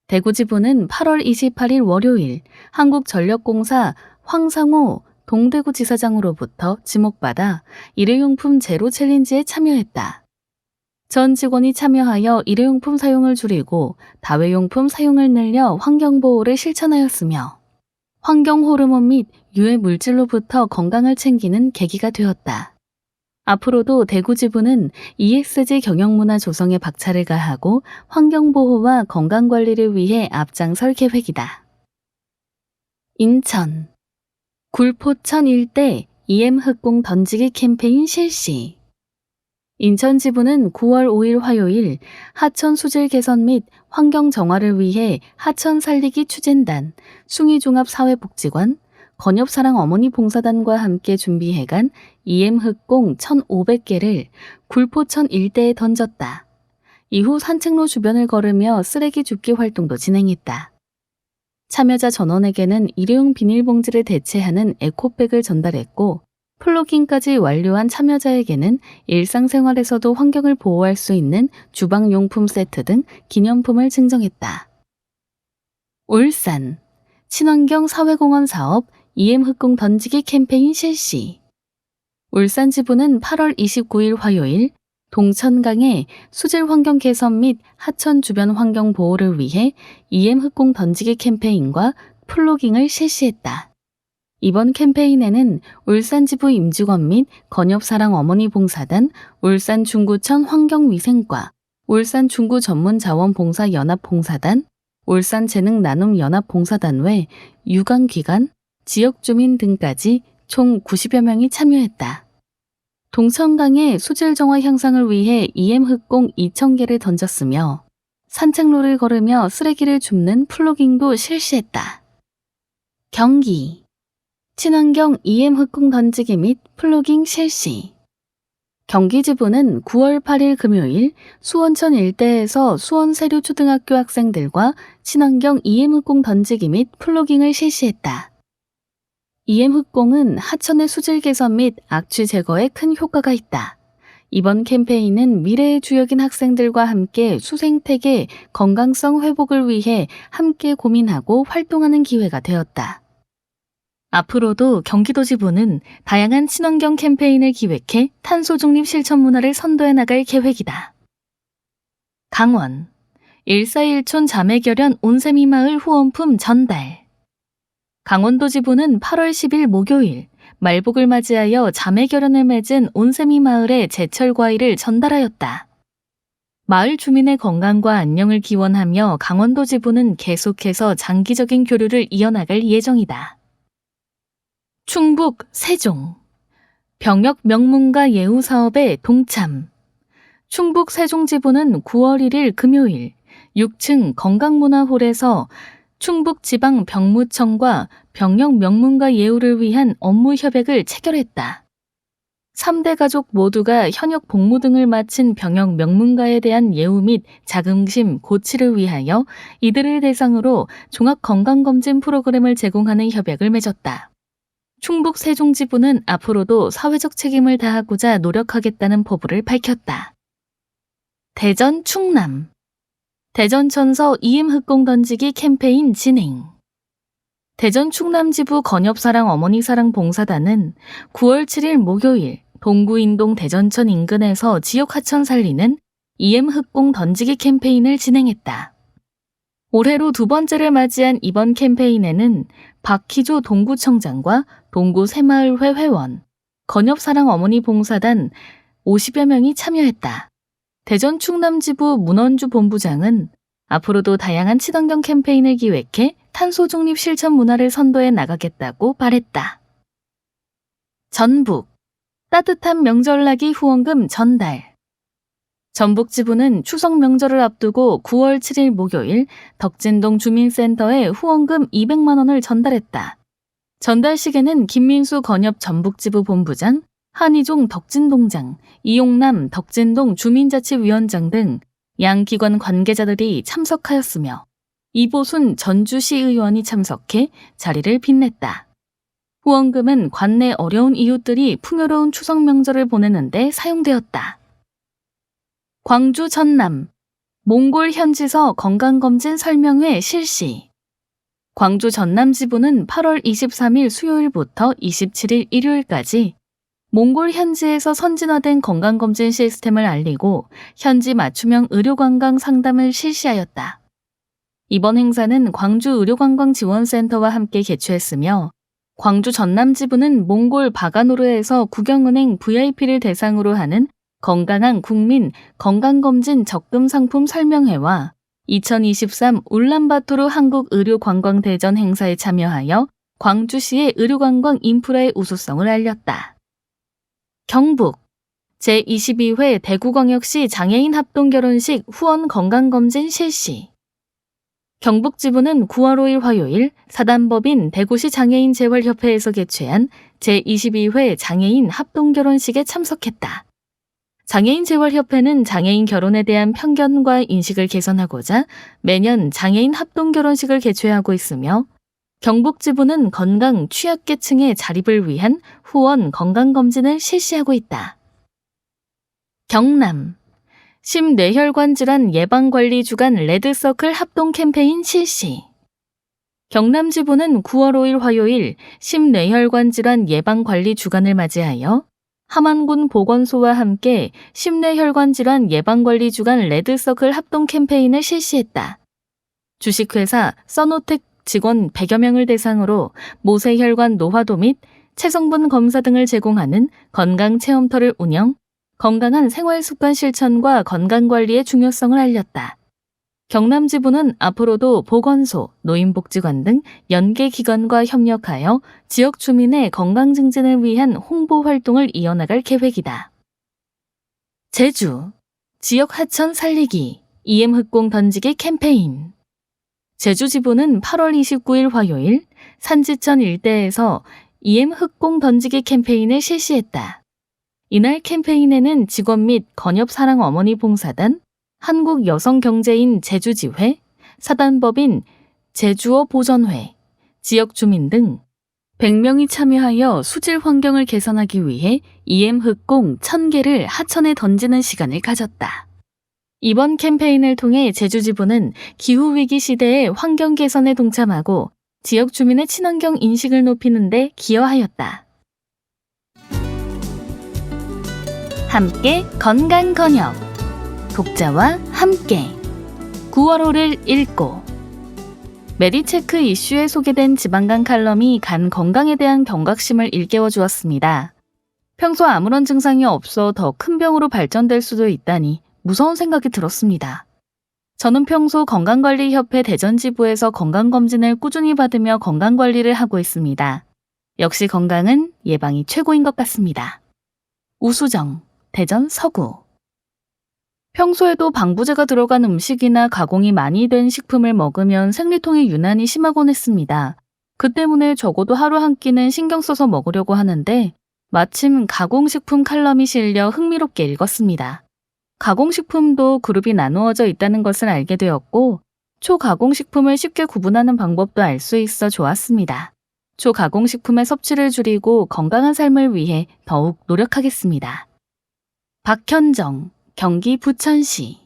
대구지부는 8월 28일 월요일 한국전력공사 황상호 동대구 지사장으로부터 지목받아 일회용품 제로 챌린지에 참여했다. 전 직원이 참여하여 일회용품 사용을 줄이고 다회용품 사용을 늘려 환경보호를 실천하였으며 환경호르몬 및 유해 물질로부터 건강을 챙기는 계기가 되었다. 앞으로도 대구지부는 ESG 경영문화 조성에 박차를 가하고 환경보호와 건강관리를 위해 앞장설 계획이다. 인천 굴포천 일대 EM 흑공 던지기 캠페인 실시. 인천지부는 9월 5일 화요일 하천 수질 개선 및 환경 정화를 위해 하천 살리기 추진단, 숭이종합사회복지관, 건엽사랑 어머니 봉사단과 함께 준비해간 EM 흑공 1,500개를 굴포천 일대에 던졌다. 이후 산책로 주변을 걸으며 쓰레기 줍기 활동도 진행했다. 참여자 전원에게는 일회용 비닐봉지를 대체하는 에코백을 전달했고 플로깅까지 완료한 참여자에게는 일상생활에서도 환경을 보호할 수 있는 주방용품 세트 등 기념품을 증정했다. 울산 친환경 사회공헌 사업 EM 흑공 던지기 캠페인 실시. 울산지부는 8월 29일 화요일 동천강의 수질 환경 개선 및 하천 주변 환경 보호를 위해 EM 흑공 던지기 캠페인과 플로깅을 실시했다. 이번 캠페인에는 울산지부 임직원 및 건엽사랑 어머니 봉사단, 울산중구청 환경위생과, 울산중구전문자원봉사연합봉사단, 울산재능나눔연합봉사단 외 유관기관, 지역주민 등까지 총 90여 명이 참여했다. 동천강의 수질 정화 향상을 위해 EM 흑공 2,000개를 던졌으며 산책로를 걸으며 쓰레기를 줍는 플로깅도 실시했다. 경기, 친환경 EM 흙공 던지기 및 플로깅 실시. 경기지부는 9월 8일 금요일 수원천 일대에서 수원 세류초등학교 학생들과 친환경 EM 흙공 던지기 및 플로깅을 실시했다. EM 흙공은 하천의 수질 개선 및 악취 제거에 큰 효과가 있다. 이번 캠페인은 미래의 주역인 학생들과 함께 수생태계 건강성 회복을 위해 함께 고민하고 활동하는 기회가 되었다. 앞으로도 경기도지부는 다양한 친환경 캠페인을 기획해 탄소 중립 실천 문화를 선도해 나갈 계획이다. 강원 141촌 자매결연 온세미마을 후원품 전달. 강원도지부는 8월 10일 목요일 말복을 맞이하여 자매결연을 맺은 온세미마을에 제철 과일을 전달하였다. 마을 주민의 건강과 안녕을 기원하며 강원도지부는 계속해서 장기적인 교류를 이어나갈 예정이다. 충북 세종 병역 명문가 예우 사업에 동참. 충북 세종지부는 9월 1일 금요일 6층 건강문화홀에서 충북지방병무청과 병역 명문가 예우를 위한 업무 협약을 체결했다. 3대 가족 모두가 현역 복무 등을 마친 병역 명문가에 대한 예우 및 자긍심 고취를 위하여 이들을 대상으로 종합건강검진 프로그램을 제공하는 협약을 맺었다. 충북 세종지부는 앞으로도 사회적 책임을 다하고자 노력하겠다는 포부를 밝혔다. 대전 충남 대전천서 EM 흙공 던지기 캠페인 진행. 대전 충남지부 건엽사랑 어머니사랑 봉사단은 9월 7일 목요일 동구인동 대전천 인근에서 지역 하천 살리는 EM 흙공 던지기 캠페인을 진행했다. 올해로 두 번째를 맞이한 이번 캠페인에는 박희조 동구청장과 동구 새마을회 회원, 건엽사랑 어머니 봉사단 50여 명이 참여했다. 대전 충남지부 문원주 본부장은 앞으로도 다양한 친환경 캠페인을 기획해 탄소 중립 실천 문화를 선도해 나가겠다고 말했다. 전북 따뜻한 명절나기 후원금 전달. 전북지부는 추석 명절을 앞두고 9월 7일 목요일 덕진동 주민센터에 후원금 200만 원을 전달했다. 전달식에는 김민수 건엽 전북지부 본부장, 한희종 덕진동장, 이용남 덕진동 주민자치위원장 등 양기관 관계자들이 참석하였으며 이보순 전주시 의원이 참석해 자리를 빛냈다. 후원금은 관내 어려운 이웃들이 풍요로운 추석 명절을 보내는 데 사용되었다. 광주 전남 몽골 현지서 건강검진 설명회 실시. 광주 전남지부는 8월 23일 수요일부터 27일 일요일까지 몽골 현지에서 선진화된 건강검진 시스템을 알리고 현지 맞춤형 의료관광 상담을 실시하였다. 이번 행사는 광주 의료관광지원센터와 함께 개최했으며 광주 전남지부는 몽골 바가노르에서 국영은행 VIP를 대상으로 하는 건강한 국민 건강검진 적금 상품 설명회와 2023 울란바토르 한국의료관광대전 행사에 참여하여 광주시의 의료관광 인프라의 우수성을 알렸다. 경북 제22회 대구광역시 장애인 합동결혼식 후원 건강검진 실시. 경북지부는 9월 5일 화요일 사단법인 대구시 장애인 재활협회에서 개최한 제22회 장애인 합동결혼식에 참석했다. 장애인 재활협회는 장애인 결혼에 대한 편견과 인식을 개선하고자 매년 장애인 합동결혼식을 개최하고 있으며 경북지부는 건강 취약계층의 자립을 위한 후원 건강검진을 실시하고 있다. 경남 심뇌혈관 질환 예방관리 주간 레드서클 합동 캠페인 실시. 경남지부는 9월 5일 화요일 심뇌혈관 질환 예방관리 주간을 맞이하여 함안군 보건소와 함께 심뇌혈관 질환 예방관리 주간 레드서클 합동 캠페인을 실시했다. 주식회사 써노텍 직원 100여 명을 대상으로 모세혈관 노화도 및 체성분 검사 등을 제공하는 건강체험터를 운영, 건강한 생활습관 실천과 건강관리의 중요성을 알렸다. 경남지부는 앞으로도 보건소, 노인복지관 등 연계기관과 협력하여 지역 주민의 건강 증진을 위한 홍보 활동을 이어나갈 계획이다. 제주, 지역 하천 살리기, EM 흑공 던지기 캠페인. 제주 지부는 8월 29일 화요일 산지천 일대에서 EM 흑공 던지기 캠페인을 실시했다. 이날 캠페인에는 직원 및 건엽 사랑 어머니 봉사단, 한국여성경제인 제주지회, 사단법인 제주어 보전회, 지역 주민 등 100명이 참여하여 수질 환경을 개선하기 위해 EM 흑공 1000개를 하천에 던지는 시간을 가졌다. 이번 캠페인을 통해 제주지부는 기후위기 시대의 환경 개선에 동참하고 지역 주민의 친환경 인식을 높이는 데 기여하였다. 함께 건강건역. 독자와 함께 9월호를 읽고 메디체크 이슈에 소개된 지방간 칼럼이 간 건강에 대한 경각심을 일깨워 주었습니다. 평소 아무런 증상이 없어 더 큰 병으로 발전될 수도 있다니 무서운 생각이 들었습니다. 저는 평소 건강관리협회 대전지부에서 건강검진을 꾸준히 받으며 건강관리를 하고 있습니다. 역시 건강은 예방이 최고인 것 같습니다. 우수정, 대전 서구. 평소에도 방부제가 들어간 음식이나 가공이 많이 된 식품을 먹으면 생리통이 유난히 심하곤 했습니다. 그 때문에 적어도 하루 한 끼는 신경 써서 먹으려고 하는데 마침 가공식품 칼럼이 실려 흥미롭게 읽었습니다. 가공식품도 그룹이 나누어져 있다는 것을 알게 되었고 초가공식품을 쉽게 구분하는 방법도 알 수 있어 좋았습니다. 초가공식품의 섭취를 줄이고 건강한 삶을 위해 더욱 노력하겠습니다. 박현정, 경기 부천시.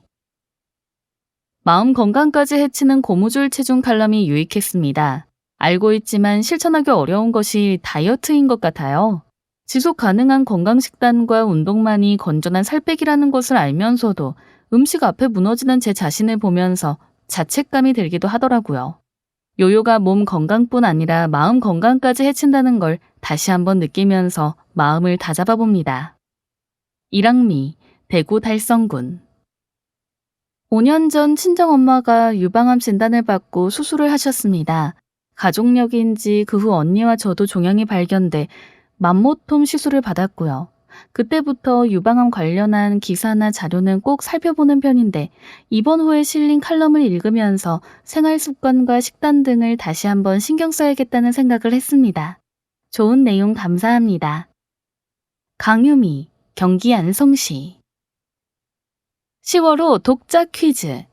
마음 건강까지 해치는 고무줄 체중 칼럼이 유익했습니다. 알고 있지만 실천하기 어려운 것이 다이어트인 것 같아요. 지속 가능한 건강식단과 운동만이 건전한 살 빼기라는 것을 알면서도 음식 앞에 무너지는 제 자신을 보면서 자책감이 들기도 하더라고요. 요요가 몸 건강뿐 아니라 마음 건강까지 해친다는 걸 다시 한번 느끼면서 마음을 다잡아 봅니다. 이랑미, 대구 달성군. 5년 전 친정엄마가 유방암 진단을 받고 수술을 하셨습니다. 가족력인지 그 후 언니와 저도 종양이 발견돼 맘모톰 시술을 받았고요. 그때부터 유방암 관련한 기사나 자료는 꼭 살펴보는 편인데 이번 호에 실린 칼럼을 읽으면서 생활습관과 식단 등을 다시 한번 신경 써야겠다는 생각을 했습니다. 좋은 내용 감사합니다. 강유미, 경기 안성시. 10월호 독자 퀴즈.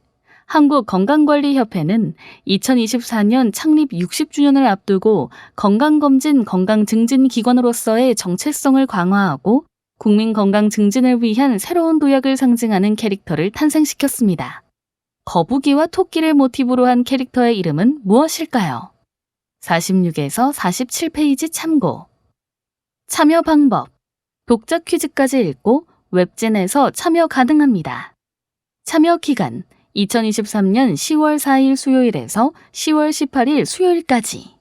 한국건강관리협회는 2024년 창립 60주년을 앞두고 건강검진 건강증진기관으로서의 정체성을 강화하고 국민 건강 증진을 위한 새로운 도약을 상징하는 캐릭터를 탄생시켰습니다. 거북이와 토끼를 모티브로 한 캐릭터의 이름은 무엇일까요? 46에서 47페이지 참고. 참여 방법. 독자 퀴즈까지 읽고 웹진에서 참여 가능합니다. 참여 기간 2023년 10월 4일 수요일에서 10월 18일 수요일까지.